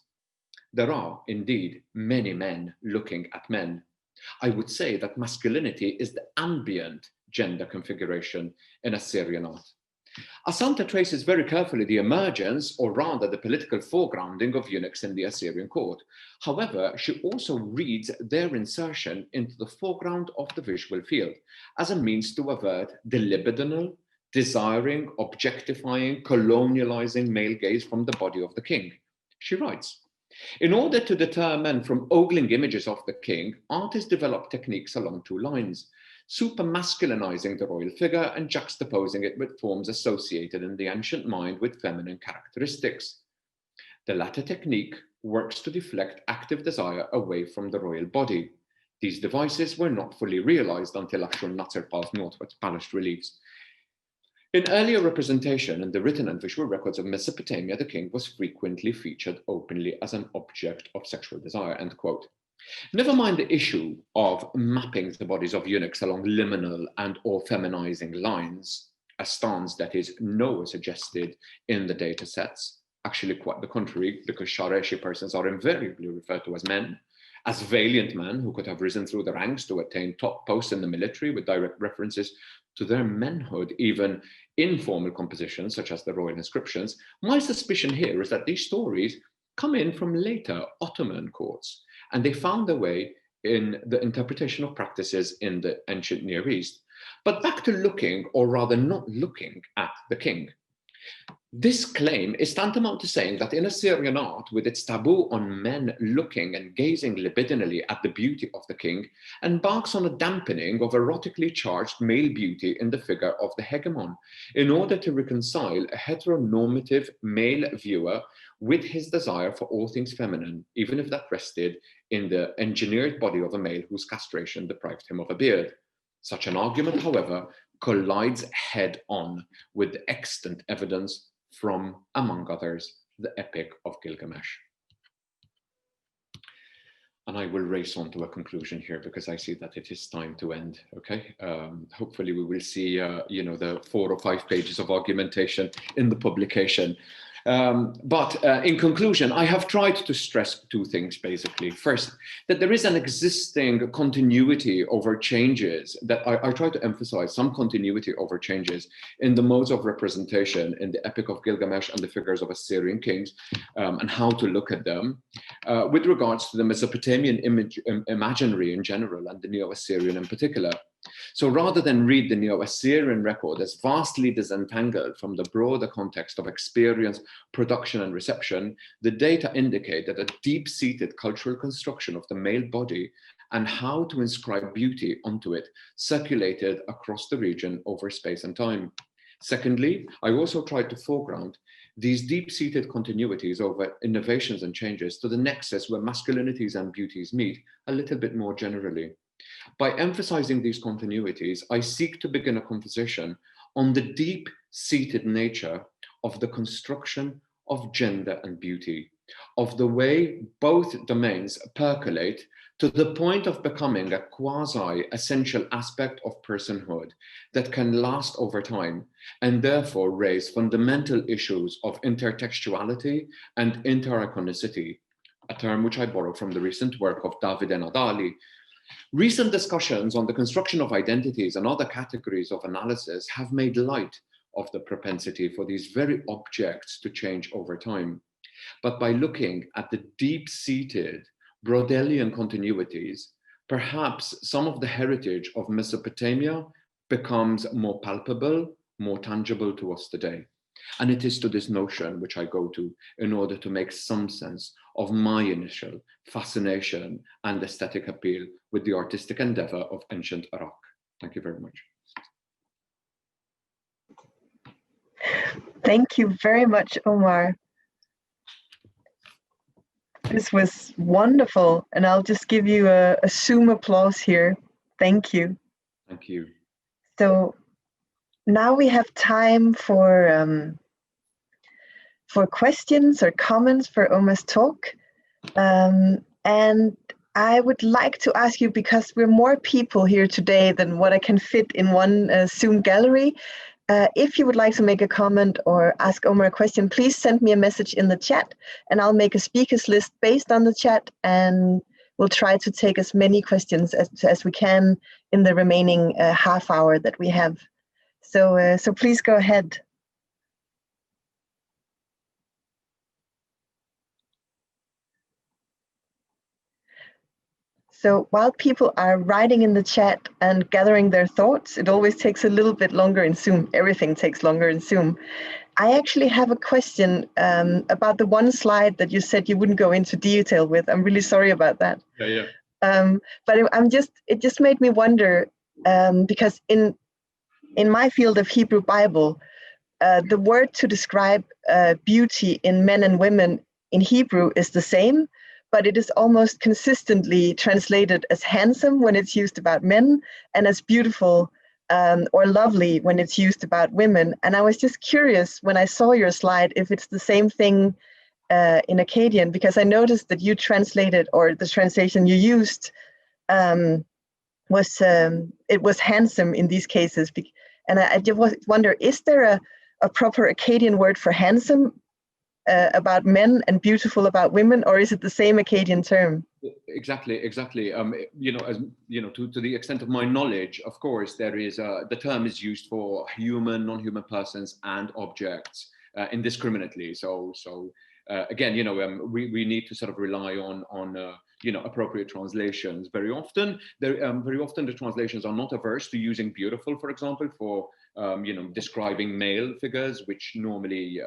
There are, indeed, many men looking at men. I would say that masculinity is the ambient gender configuration in Assyrian art. Asante traces very carefully the emergence, or rather the political foregrounding, of eunuchs in the Assyrian court. However, she also reads their insertion into the foreground of the visual field as a means to avert the libidinal, desiring, objectifying, colonializing male gaze from the body of the king. She writes, in order to deter men from ogling images of the king, artists developed techniques along two lines: super-masculinizing the royal figure and juxtaposing it with forms associated in the ancient mind with feminine characteristics. The latter technique works to deflect active desire away from the royal body. These devices were not fully realized until Ashur Natsirpal's northward palace reliefs. In earlier representation in the written and visual records of Mesopotamia, the king was frequently featured openly as an object of sexual desire, end quote. Never mind the issue of mapping the bodies of eunuchs along liminal and or feminizing lines, a stance that is nowhere suggested in the data sets. Actually, quite the contrary, because Shareshi persons are invariably referred to as men, as valiant men who could have risen through the ranks to attain top posts in the military, with direct references to their manhood, even in formal compositions such as the royal inscriptions. My suspicion here is that these stories come in from later Ottoman courts, and they found their way in the interpretation of practices in the ancient Near East. But back to looking, or rather not looking, at the king. This claim is tantamount to saying that in Assyrian art, with its taboo on men looking and gazing libidinally at the beauty of the king, embarks on a dampening of erotically charged male beauty in the figure of the hegemon, in order to reconcile a heteronormative male viewer with his desire for all things feminine, even if that rested in the engineered body of a male whose castration deprived him of a beard. Such an argument, however, collides head-on with the extant evidence from, among others, the Epic of Gilgamesh. And I will race on to a conclusion here because I see that it is time to end, okay? Hopefully we will see, the 4 or 5 pages of argumentation in the publication. But in conclusion, I have tried to stress 2 things, basically. First, that there is an existing continuity over changes, that I try to emphasize some continuity over changes in the modes of representation in the Epic of Gilgamesh and the figures of Assyrian kings, and how to look at them, with regards to the Mesopotamian imaginary in general and the Neo-Assyrian in particular. So rather than read the Neo-Assyrian record as vastly disentangled from the broader context of experience, production, and reception, the data indicate that a deep-seated cultural construction of the male body and how to inscribe beauty onto it circulated across the region over space and time. Secondly, I also tried to foreground these deep-seated continuities over innovations and changes to the nexus where masculinities and beauties meet a little bit more generally. By emphasizing these continuities, I seek to begin a conversation on the deep-seated nature of the construction of gender and beauty, of the way both domains percolate to the point of becoming a quasi-essential aspect of personhood that can last over time and therefore raise fundamental issues of intertextuality and intericonicity, a term which I borrowed from the recent work of Davide Nadali. Recent discussions on the construction of identities and other categories of analysis have made light of the propensity for these very objects to change over time. But by looking at the deep-seated Brodelian continuities, perhaps some of the heritage of Mesopotamia becomes more palpable, more tangible to us today. And it is to this notion which I go to in order to make some sense of my initial fascination and aesthetic appeal with the artistic endeavor of ancient Iraq. Thank you very much. Thank you very much, Omar. This was wonderful, and I'll just give you a Zoom applause here. Thank you. Thank you. So now we have time for questions or comments for Omar's talk. And I would like to ask you, because we're more people here today than what I can fit in one Zoom gallery, if you would like to make a comment or ask Omar a question, please send me a message in the chat, and I'll make a speakers list based on the chat, and we'll try to take as many questions as we can in the remaining half hour that we have. So, so please go ahead. So while people are writing in the chat and gathering their thoughts, it always takes a little bit longer in Zoom. Everything takes longer in Zoom. I actually have a question about the one slide that you said you wouldn't go into detail with. I'm really sorry about that. Yeah. But it just made me wonder, because in my field of Hebrew Bible, the word to describe beauty in men and women in Hebrew is the same, but it is almost consistently translated as handsome when it's used about men, and as beautiful or lovely when it's used about women. And I was just curious when I saw your slide if it's the same thing in Akkadian, because I noticed that you translated, or the translation you used it was handsome in these cases. And I just wonder, is there a proper Akkadian word for handsome about men and beautiful about women, or is it the same Akkadian term? Exactly. You know, as you know, to the extent of my knowledge, of course, there is the term is used for human, non-human persons and objects indiscriminately. So again, you know, we need to sort of rely on you know, appropriate translations. Very often the translations are not averse to using beautiful, for example, for you know, describing male figures, which normally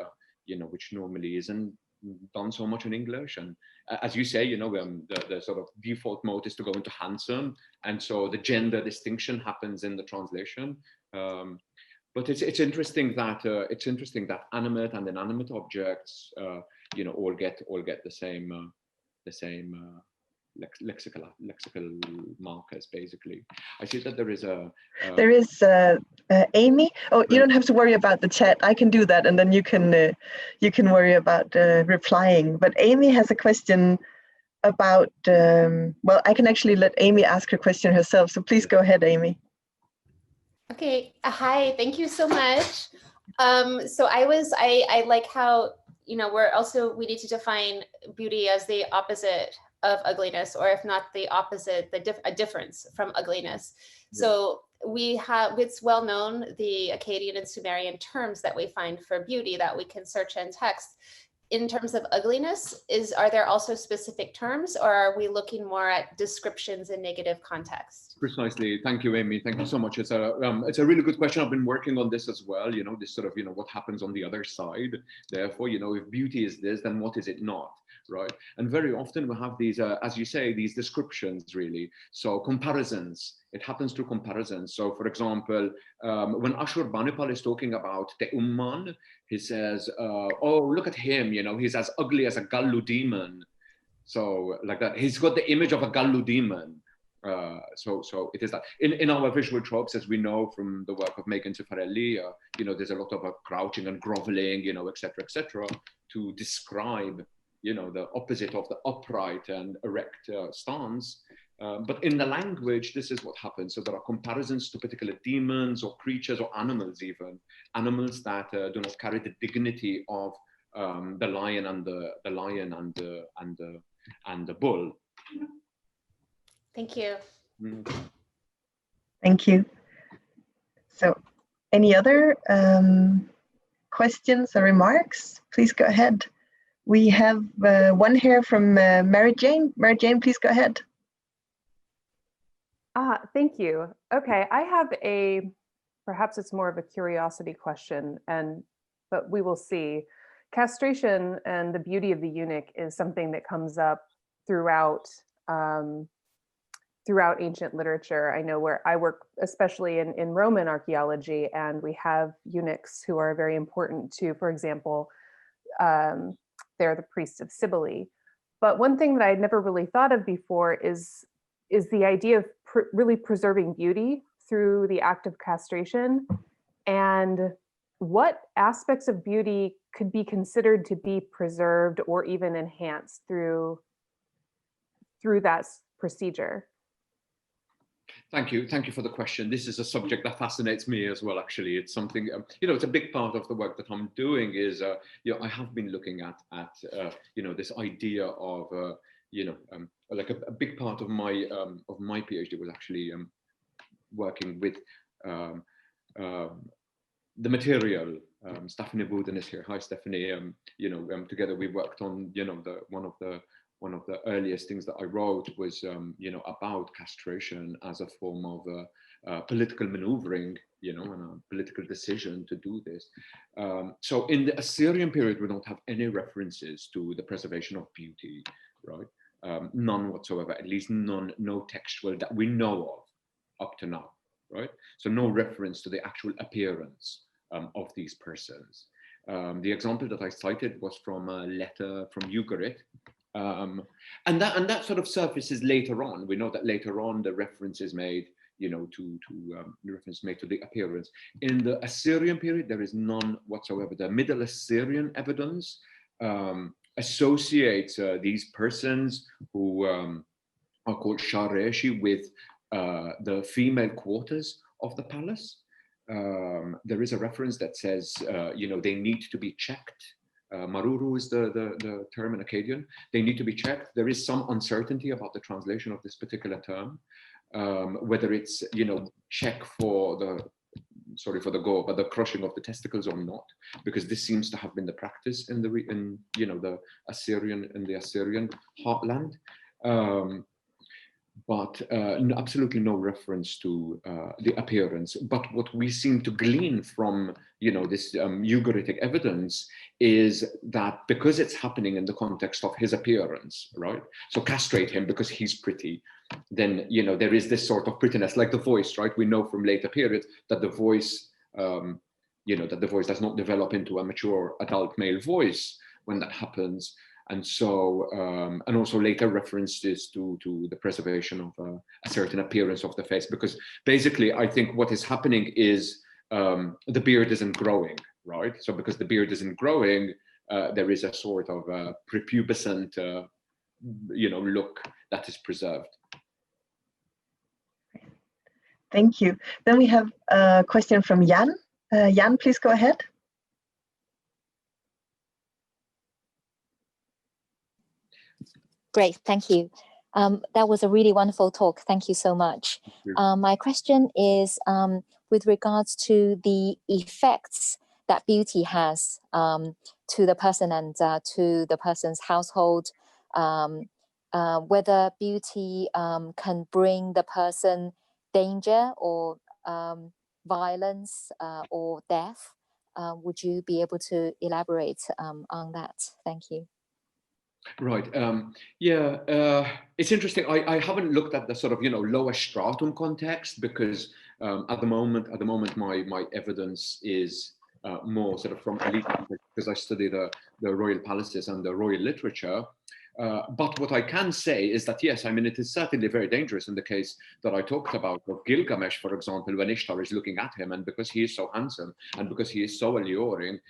isn't done so much in English. And as you say, you know, the sort of default mode is to go into handsome, and so the gender distinction happens in the translation. But it's interesting that animate and inanimate objects, you know, all get the same lexical markers, basically. I see that there is Amy. Oh, you don't have to worry about the chat. I can do that, and then you can worry about replying. But Amy has a question about. Well, I can actually let Amy ask her question herself. So please go ahead, Amy. Okay. Hi. Thank you so much. So I like how, you know, we need to define beauty as the opposite of ugliness, or if not the opposite, a difference from ugliness. Yeah. So it's well known, the Akkadian and Sumerian terms that we find for beauty that we can search in text. In terms of ugliness, are there also specific terms, or are we looking more at descriptions in negative context? Precisely. Thank you, Amy. Thank you so much. It's a really good question. I've been working on this as well. You know, this sort of, you know, what happens on the other side. Therefore, you know, if beauty is this, then what is it not? Right. And very often we have these, as you say, these descriptions, really. So comparisons. It happens through comparisons. So, for example, when Ashurbanipal is talking about Teumman, he says, "Oh, look at him. You know, he's as ugly as a Gallu demon." So, like that, he's got the image of a Gallu demon. So it is that in our visual tropes, as we know from the work of Megan Cifarelli, you know, there's a lot of crouching and groveling, you know, etc., to describe, you know, the opposite of the upright and erect stance. But in the language, this is what happens. So there are comparisons to particular demons or creatures or animals, even animals that do not carry the dignity of the lion and the bull. Thank you. Thank you. So, any other questions or remarks? Please go ahead. We have one here from Mary Jane. Mary Jane, please go ahead. Thank you. Okay, I have perhaps it's more of a curiosity question, but we will see. Castration and the beauty of the eunuch is something that comes up throughout throughout ancient literature. I know where I work, especially in Roman archaeology, and we have eunuchs who are very important to, for example, they're the priests of Cybele. But one thing that I had never really thought of before is the idea of really preserving beauty through the act of castration, and what aspects of beauty could be considered to be preserved or even enhanced through that procedure. Thank you for the question. This is a subject that fascinates me as well. Actually, it's something it's a big part of the work that I'm doing. Is I have been looking at this idea of like a big part of my PhD was actually working with the material. Stephanie Buden is here. Hi, Stephanie. Together we worked on one of the earliest things that I wrote was, about castration as a form of political maneuvering, and a political decision to do this. So in the Assyrian period, we don't have any references to the preservation of beauty, right? None whatsoever, at least no textual that we know of up to now, right? So no reference to the actual appearance of these persons. The example that I cited was from a letter from Ugarit. And that sort of surfaces later on. We know that later on the reference is made, to the appearance. In the Assyrian period, there is none whatsoever. The Middle Assyrian evidence associates these persons who are called shareshi with the female quarters of the palace. There is a reference that says, they need to be checked. Maruru is the term in Akkadian. They need to be checked. There is some uncertainty about the translation of this particular term, whether it's check for the go, but the crushing of the testicles or not, because this seems to have been the practice in the Assyrian heartland. But absolutely no reference to the appearance. But what we seem to glean from this Ugaritic evidence is that because it's happening in the context of his appearance, right? So castrate him because he's pretty, then there is this sort of prettiness, like the voice, right? We know from later periods that the voice, does not develop into a mature adult male voice when that happens. And so, and also later references to the preservation of a certain appearance of the face, because basically I think what is happening is the beard isn't growing, right? So because the beard isn't growing, there is a sort of prepubescent, look that is preserved. Thank you. Then we have a question from Jan. Jan, please go ahead. Great, thank you. That was a really wonderful talk. Thank you so much. My question is with regards to the effects that beauty has to the person and to the person's household, whether beauty can bring the person danger or violence or death. Would you be able to elaborate on that? Thank you. Right. It's interesting. I haven't looked at the sort of lower stratum context, because at the moment my evidence is more sort of from elite, because I study the royal palaces and the royal literature. But what I can say is that yes, I mean, it is certainly very dangerous in the case that I talked about of Gilgamesh, for example, when Ishtar is looking at him, and because he is so handsome and because he is so alluring,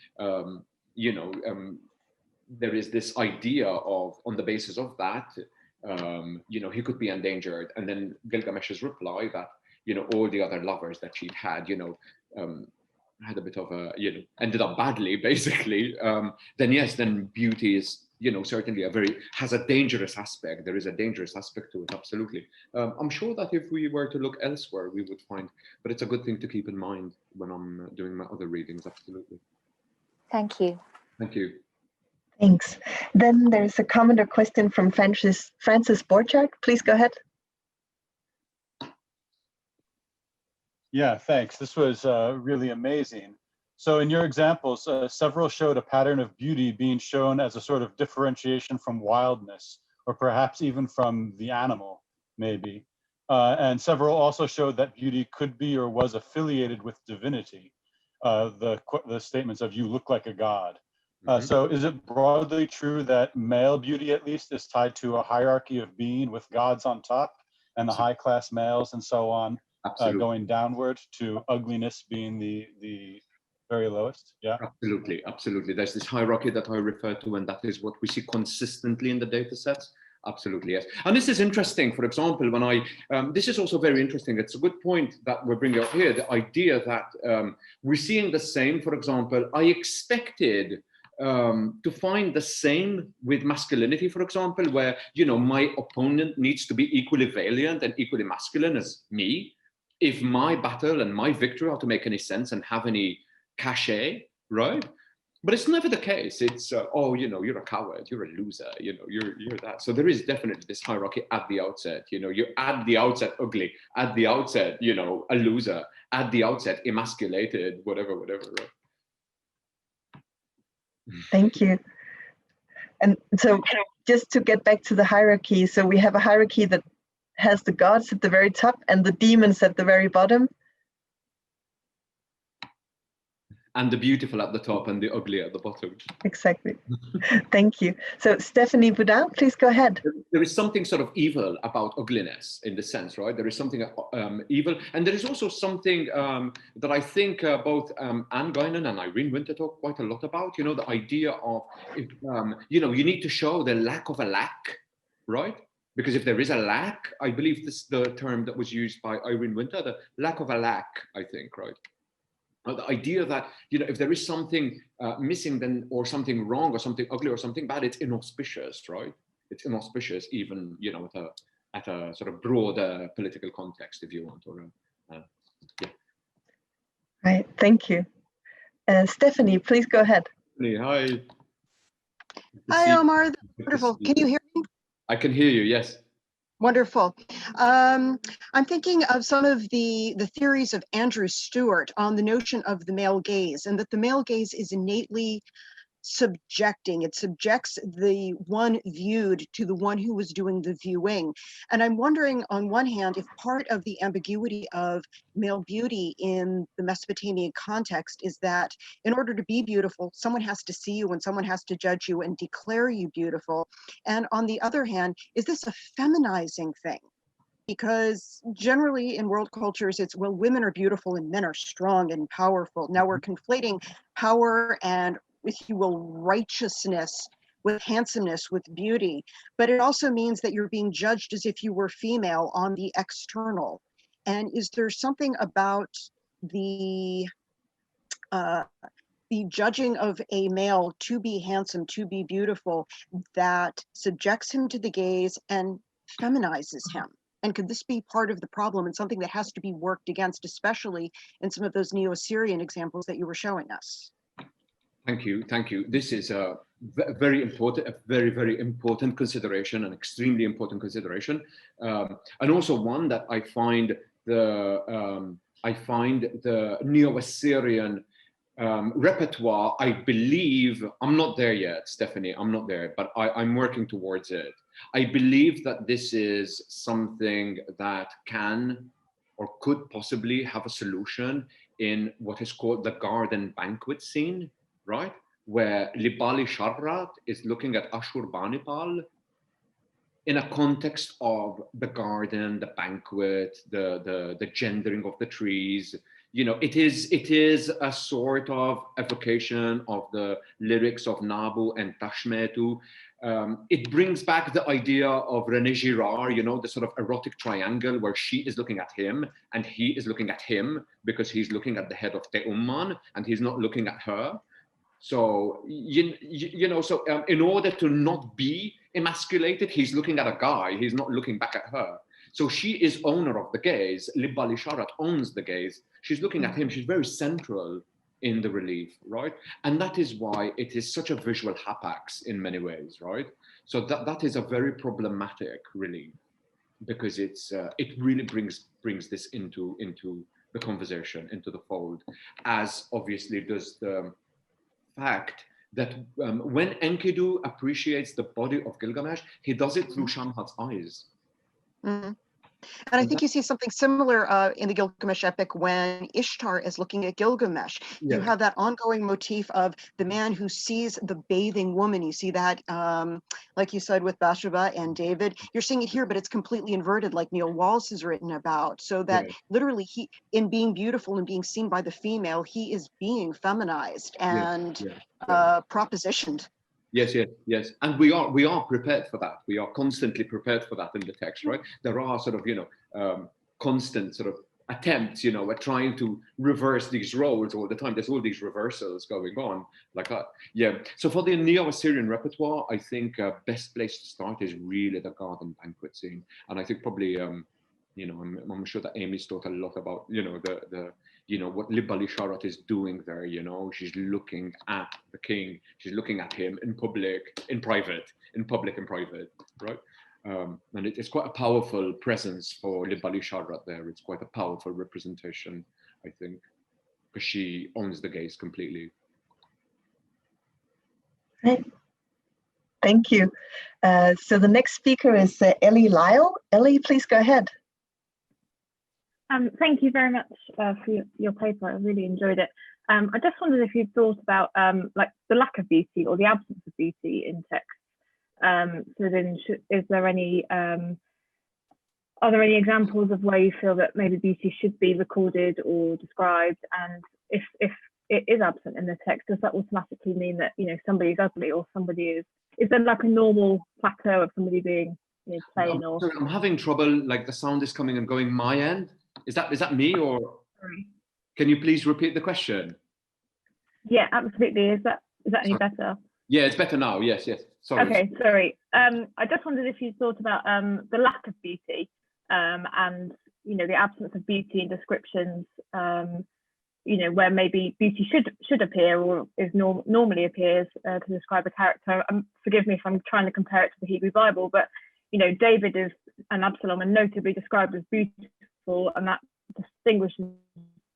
there is this idea of, on the basis of that, he could be endangered. And then Gilgamesh's reply that, all the other lovers that she'd had, had a bit of a, ended up badly, basically. Then beauty is, certainly has a dangerous aspect. There is a dangerous aspect to it, absolutely. I'm sure that if we were to look elsewhere, we would find, but it's a good thing to keep in mind when I'm doing my other readings, absolutely. Thank you. Thank you. Thanks. Then there's a comment or question from Francis Borchardt. Please go ahead. Yeah, thanks. This was really amazing. So in your examples, several showed a pattern of beauty being shown as a sort of differentiation from wildness, or perhaps even from the animal, maybe. And several also showed that beauty could be or was affiliated with divinity. The statements of "you look like a god." So is it broadly true that male beauty, at least, is tied to a hierarchy of being with gods on top and the high class males and so on, going downward to ugliness being the very lowest? Yeah. Absolutely, absolutely. There's this hierarchy that I refer to, and that is what we see consistently in the data sets. Absolutely, yes. And this is interesting. For example, when this is also very interesting. It's a good point that we're bringing up here, the idea that we're seeing the same. For example, I expected to find the same with masculinity, for example, where, you know, my opponent needs to be equally valiant and equally masculine as me. If my battle and my victory are to make any sense and have any cachet, right? But it's never the case. It's oh, you know, you're a coward, you're a loser, you know, you're that. So there is definitely this hierarchy at the outset. You know, you're at the outset ugly, at the outset, you know, a loser, at the outset emasculated, whatever, right? Thank you. And so just to get back to the hierarchy, so we have a hierarchy that has the gods at the very top and the demons at the very bottom. And the beautiful at the top and the ugly at the bottom. Exactly. Thank you. So Stephanie Boudin, please go ahead. There is something sort of evil about ugliness in the sense, right? There is something evil. And there is also something that I think both Anne Guinan and Irene Winter talk quite a lot about, you know, the idea of, you know, you need to show the lack of a lack, right? Because if there is a lack, I believe this is the term that was used by Irene Winter, the lack of a lack, I think, right? The idea that, you know, if there is something missing, then, or something wrong, or something ugly, or something bad, it's inauspicious, right? It's inauspicious, even, you know, at a sort of broader political context, if you want, or yeah. Right. Thank you. Stephanie, please go ahead. Hi. Hi, Omar. Wonderful. Can you hear me? I can hear you. Yes. Wonderful. I'm thinking of some of the theories of Andrew Stewart on the notion of the male gaze, and that the male gaze is innately subjecting. It subjects the one viewed to the one who was doing the viewing. And I'm wondering, on one hand, if part of the ambiguity of male beauty in the Mesopotamian context is that in order to be beautiful, someone has to see you and someone has to judge you and declare you beautiful. And on the other hand, is this a feminizing thing? Because generally in world cultures, it's, well, women are beautiful and men are strong and powerful. Now we're conflating power and, if you will, righteousness with handsomeness, with beauty. But it also means that you're being judged as if you were female on the external. And is there something about the judging of a male to be handsome, to be beautiful, that subjects him to the gaze and feminizes him? And could this be part of the problem and something that has to be worked against, especially in some of those Neo-Assyrian examples that you were showing us? Thank you. Thank you. This is a very important consideration, an extremely important consideration, and also one that I find the Neo-Assyrian repertoire, I believe, I'm not there yet, Stephanie, I'm not there, but I'm working towards it. I believe that this is something that can or could possibly have a solution in what is called the garden banquet scene, right? Where Libali Sharrat is looking at Ashurbanipal in a context of the garden, the banquet, the gendering of the trees. You know, it is a sort of evocation of the lyrics of Nabu and Tashmetu. It brings back the idea of René Girard, you know, the sort of erotic triangle where she is looking at him and he is looking at him because he's looking at the head of Teumman and he's not looking at her. So, you know, so in order to not be emasculated, he's looking at a guy, he's not looking back at her. So she is owner of the gaze. Libali Sharrat owns the gaze. She's looking at him. She's very central in the relief, right? And that is why it is such a visual hapax in many ways, right? So that is a very problematic relief because it really brings this into the conversation, into the fold, as obviously does the fact that when Enkidu appreciates the body of Gilgamesh, he does it through Shamhat's eyes. Mm-hmm. And I think you see something similar in the Gilgamesh epic when Ishtar is looking at Gilgamesh. Yeah. You have that ongoing motif of the man who sees the bathing woman. You see that, like you said, with Bathsheba and David. You're seeing it here, but it's completely inverted, like Neil Walls has written about. So that literally he, in being beautiful and being seen by the female, he is being feminized and propositioned. Yes, yes, yes. And we are prepared for that. We are constantly prepared for that in the text, right? There are sort of, constant sort of attempts, at trying to reverse these roles all the time. There's all these reversals going on like that. Yeah. So for the Neo-Assyrian repertoire, I think best place to start is really the garden banquet scene. And I think probably, I'm sure that Amy's thought a lot about, what Libali Sharat is doing there. She's looking at the king, she's looking at him in public, in private, right? And it's quite a powerful presence for Libali Sharat there. It's quite a powerful representation, I think, because she owns the gaze completely. Right. Thank you. So the next speaker is Ellie Lyle. Ellie, please go ahead. Thank you very much for your paper. I really enjoyed it. I just wondered if you'd thought about like the lack of beauty or the absence of beauty in text. So then, is there any? Are there any examples of where you feel that maybe beauty should be recorded or described? And if it is absent in the text, does that automatically mean that somebody is ugly or somebody is? Is there like a normal plateau of somebody being plain or? Sorry, I'm having trouble. Like the sound is coming and going my end. Is that me or? Sorry. Can you please repeat the question? Yeah, absolutely. Is that any better? Yeah, it's better now. Yes. Sorry. Okay, sorry. I just wondered if you thought about the lack of beauty and the absence of beauty in descriptions. Where maybe beauty should appear or is normally appears to describe a character. Forgive me if I'm trying to compare it to the Hebrew Bible, but David and Absalom are notably described as beautiful, and that distinguishes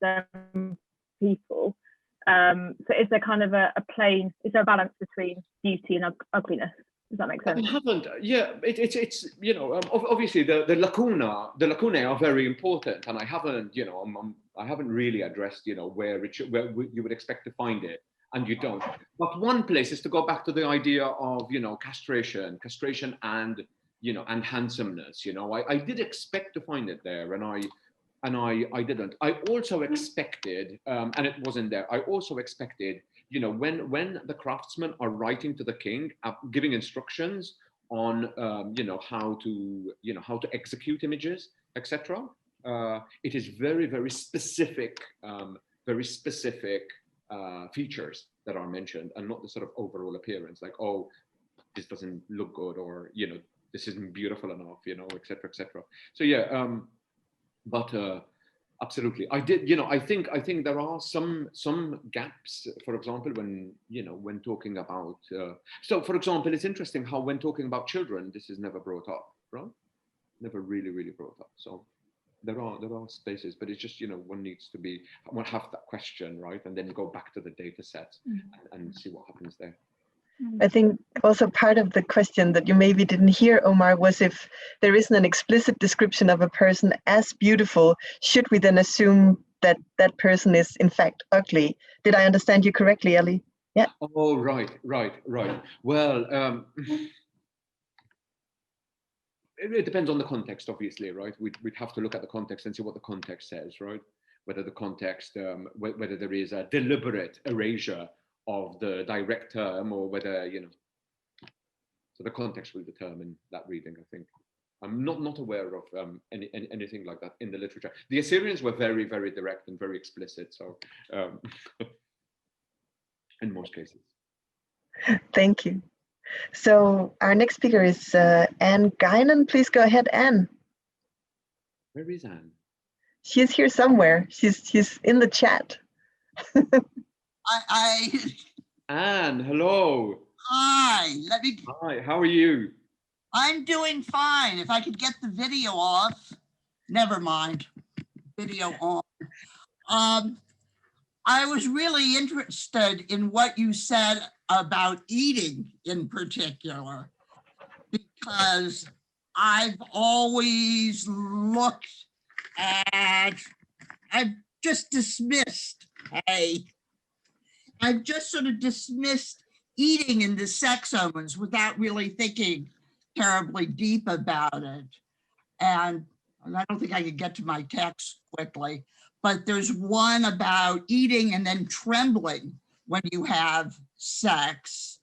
them people. So is there kind of is there a balance between beauty and ugliness? Does that make sense? I haven't. Yeah, it's obviously the lacunae are very important, and I haven't I haven't really addressed where you would expect to find it, and you don't. But one place is to go back to the idea of castration and and handsomeness. I did expect to find it there, and I didn't. I also expected, and it wasn't there. I also expected, when the craftsmen are writing to the king, giving instructions on, how to execute images, etc. It is very, very specific, features that are mentioned, and not the sort of overall appearance, like, oh, this doesn't look good, or this isn't beautiful enough, etc., etc. So yeah. But absolutely, I did. I think there are some gaps. For example, when talking about. So, for example, it's interesting how when talking about children, this is never brought up, right? Never really brought up. So there are spaces, but it's just one needs to have that question, right, and then go back to the data set and see what happens there. I think also part of the question that you maybe didn't hear, Omar, was if there isn't an explicit description of a person as beautiful, should we then assume that that person is in fact ugly? Did I understand you correctly, Ellie? Yeah. Oh, right. Well, it depends on the context, obviously, right? We'd have to look at the context and see what the context says, right? Whether the context, whether there is a deliberate erasure of the direct term, or whether so the context will determine that reading. I think I'm not aware of anything like that in the literature. The Assyrians were very, very direct and very explicit, so in most cases. Thank you. So our next speaker is Anne Guinan. Please go ahead, Anne. Where is Anne? She's here somewhere. She's in the chat. Anne, hello. Hi, Hi, how are you? I'm doing fine. If I could get the video off. Never mind. Video on. I was really interested in what you said about eating in particular, because I've always looked at, I've just dismissed, I've just sort of dismissed eating into sex omens without really thinking terribly deep about it. And I don't think I could get to my text quickly, but there's one about eating and then trembling when you have sex.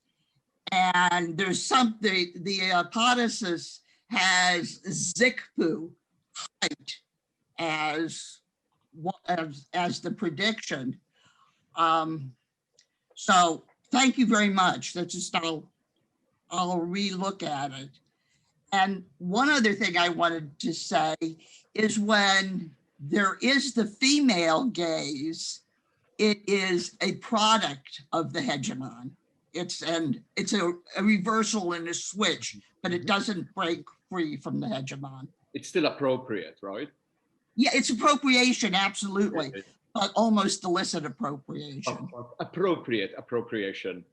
And there's something, the Poetics has zikpu, height, as the prediction. So thank you very much. That's just, I'll relook at it. And one other thing I wanted to say is when there is the female gaze, it is a product of the hegemon. It's a reversal and a switch, but it doesn't break free from the hegemon. It's still appropriate, right? Yeah, it's appropriation, absolutely, but almost illicit appropriation. Appropriate appropriation.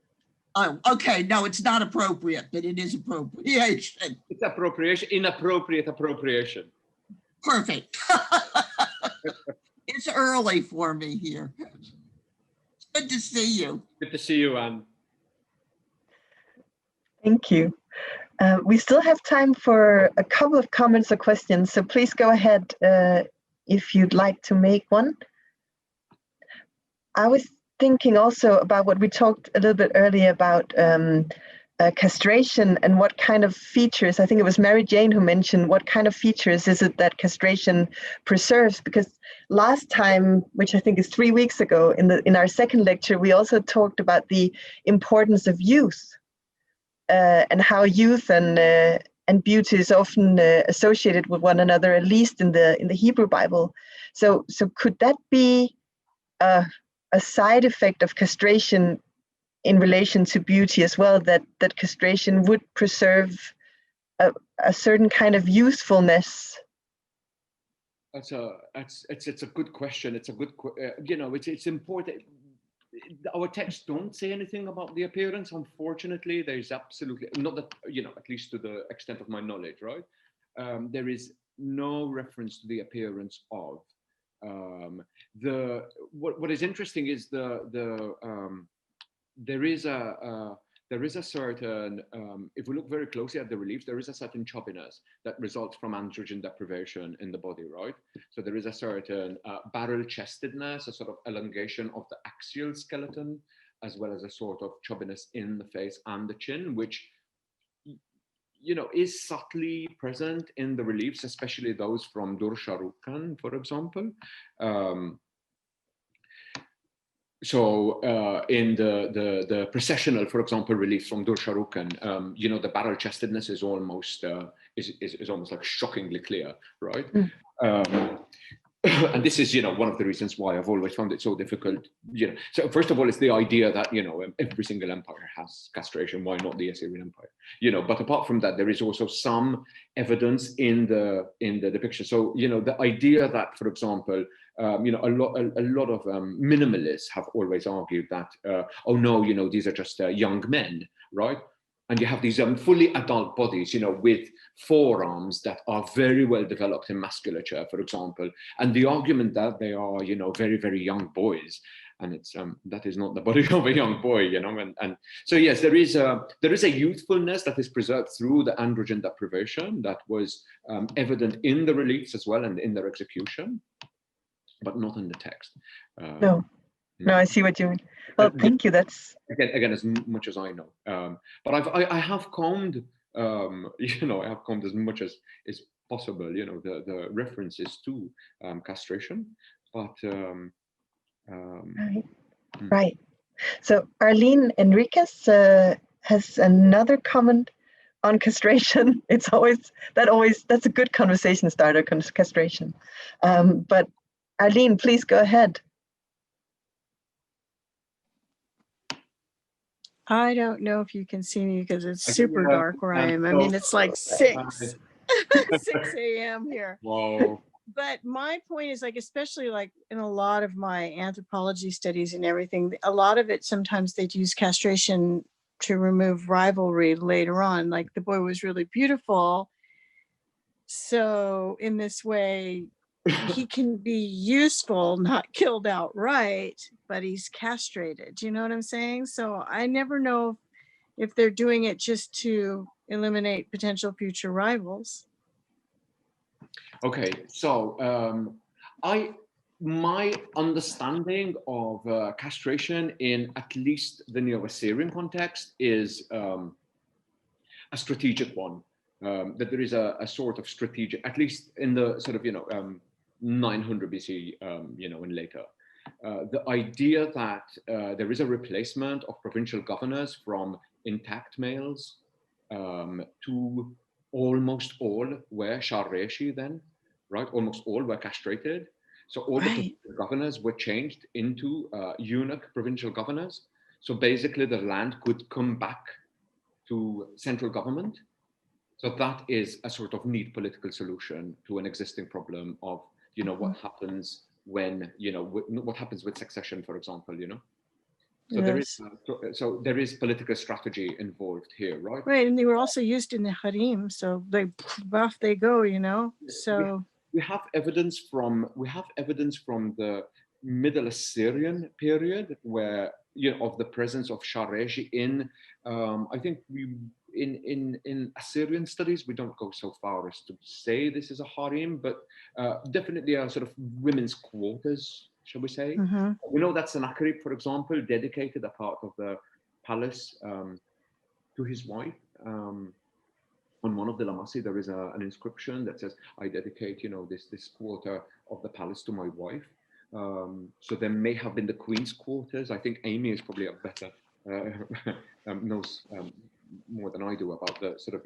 Oh, okay, no, it's not appropriate, but it is appropriation. It's appropriation, inappropriate appropriation. Perfect. It's early for me here. It's good to see you. Good to see you, Anne. Thank you. We still have time for a couple of comments or questions, so please go ahead if you'd like to make one. I was thinking also about what we talked a little bit earlier about castration and what kind of features. I think it was Mary Jane who mentioned what kind of features is it that castration preserves, because last time, which I think is 3 weeks ago, in our second lecture, we also talked about the importance of youth and how youth and beauty is often associated with one another, at least in the Hebrew Bible. So could that be a side effect of castration in relation to beauty as well, that castration would preserve a certain kind of youthfulness? It's a good question. It's a good, it's important. Our texts don't say anything about the appearance. Unfortunately, there is absolutely not that, at least to the extent of my knowledge, right? There is no reference to the appearance of. What is interesting is there is a certain, if we look very closely at the reliefs, there is a certain chubbiness that results from androgen deprivation in the body, right? So there is a certain barrel-chestedness, a sort of elongation of the axial skeleton, as well as a sort of chubbiness in the face and the chin, which is subtly present in the reliefs, especially those from Dur Sharukan, for example. So in the processional, for example, reliefs from Dur Sharukan, the barrel-chestedness is almost is almost like shockingly clear, right? And this is, one of the reasons why I've always found it so difficult. So first of all, it's the idea that every single empire has castration. Why not the Assyrian Empire? But apart from that, there is also some evidence in the depiction. So the idea that, for example, a lot of minimalists have always argued that, oh no, these are just young men, right? And you have these fully adult bodies, with forearms that are very well developed in musculature, for example. And the argument that they are, very, very young boys, and it's that is not the body of a young boy, And so yes, there is a youthfulness that is preserved through the androgen deprivation that was evident in the reliefs as well and in their execution, but not in the text. No, I see what you mean. Well, thank you. That's again as much as I know. But I have combed, I have combed as much as is possible. The references to castration, but right. So Arlene Enriquez has another comment on castration. That's a good conversation starter. Castration, but Arlene, please go ahead. I don't know if you can see me because it's super dark where I am. I mean, it's like 6 a.m. here. Whoa. But my point is, like, especially like in a lot of my anthropology studies and everything, a lot of it, sometimes they'd use castration to remove rivalry later on. Like the boy was really beautiful, So in this way, he can be useful, not killed outright, but he's castrated. You know what I'm saying? So I never know if they're doing it just to eliminate potential future rivals. Okay, so my understanding of castration in at least the Neo-Assyrian context is a strategic one. That there is a sort of strategic, at least in the sort of 900 BC, and later, the idea that there is a replacement of provincial governors from intact males to almost all were Shareshi then, right? Almost all were castrated. So all the governors were changed into eunuch provincial governors. So basically the land could come back to central government. So that is a sort of neat political solution to an existing problem of, what happens when, what happens with succession, for example, So there is political strategy involved here, right? Right, and they were also used in the harem, so off they go, So we have evidence from the Middle Assyrian period where of the presence of Shareshi in I think in Assyrian studies we don't go so far as to say this is a harem, but definitely a sort of women's quarters, shall we say. We know that Sennacherib, for example, dedicated a part of the palace to his wife. On one of the Lamassi, there is an inscription that says, "I dedicate, this quarter of the palace to my wife." So there may have been the queen's quarters. I think Amy is probably a better knows more than I do about the sort of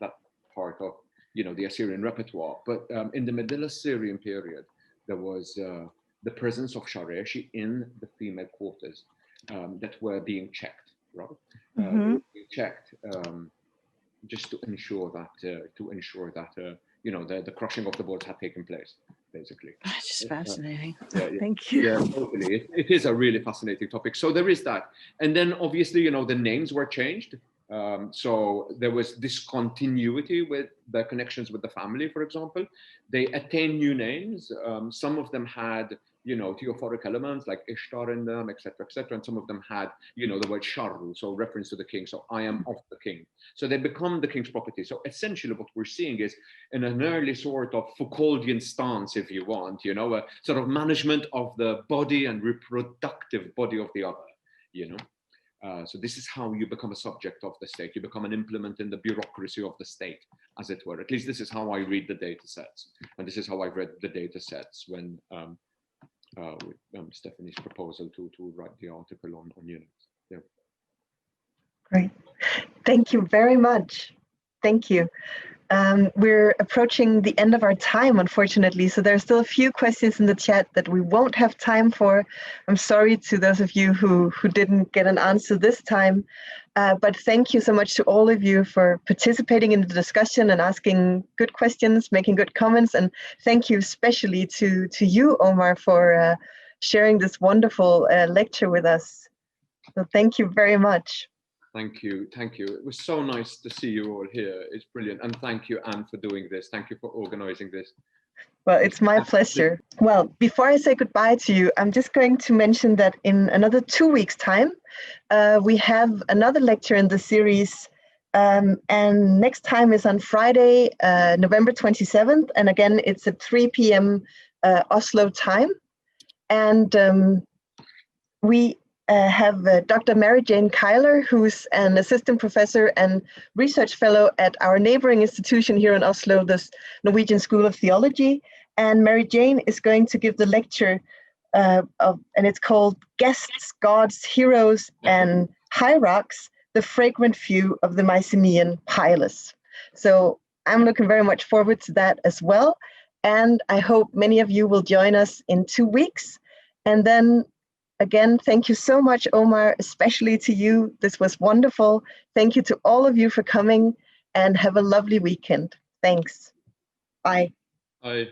that part of the Assyrian repertoire. But in the Middle Assyrian period, there was the presence of Shareshi in the female quarters that were being checked, right? They were being checked just to ensure that the crushing of the boards had taken place, basically. That's just fascinating. Thank you. Yeah, totally. It is a really fascinating topic. So there is that, and then obviously the names were changed. So there was discontinuity with the connections with the family. For example, they attained new names. Some of them had theophoric elements like Ishtar in them, etc., etc. And some of them had, the word Sharru, so reference to the king. So I am of the king. So they become the king's property. So essentially what we're seeing is in an early sort of Foucauldian stance, if you want, a sort of management of the body and reproductive body of the other, So this is how you become a subject of the state. You become an implement in the bureaucracy of the state, as it were. At least this is how I read the data sets. And this is how I've read the data sets when with Stephanie's proposal to write the article on units. Yeah. Great. Thank you very much. Thank you. We're approaching the end of our time, unfortunately, so there are still a few questions in the chat that we won't have time for. I'm sorry to those of you who didn't get an answer this time, but thank you so much to all of you for participating in the discussion and asking good questions, making good comments, and thank you especially to you, Omar, for sharing this wonderful lecture with us. So thank you very much. Thank you. It was so nice to see you all here. It's brilliant. And thank you, Anne, for doing this. Thank you for organizing this. Well, it's my pleasure. Well, before I say goodbye to you, I'm just going to mention that in another 2 weeks' time, we have another lecture in the series. And next time is on Friday, November 27th. And again, it's at 3 p.m. Oslo time. And we have Dr. Mary Jane Kyler, who's an assistant professor and research fellow at our neighboring institution here in Oslo, the Norwegian School of Theology. And Mary Jane is going to give the lecture, and it's called Guests, Gods, Heroes, and Hierarchs, the Fragrant View of the Mycenaean Palace. So I'm looking very much forward to that as well. And I hope many of you will join us in 2 weeks. And then again, thank you so much, Omar, especially to you. This was wonderful. Thank you to all of you for coming, and have a lovely weekend. Thanks. Bye. Bye.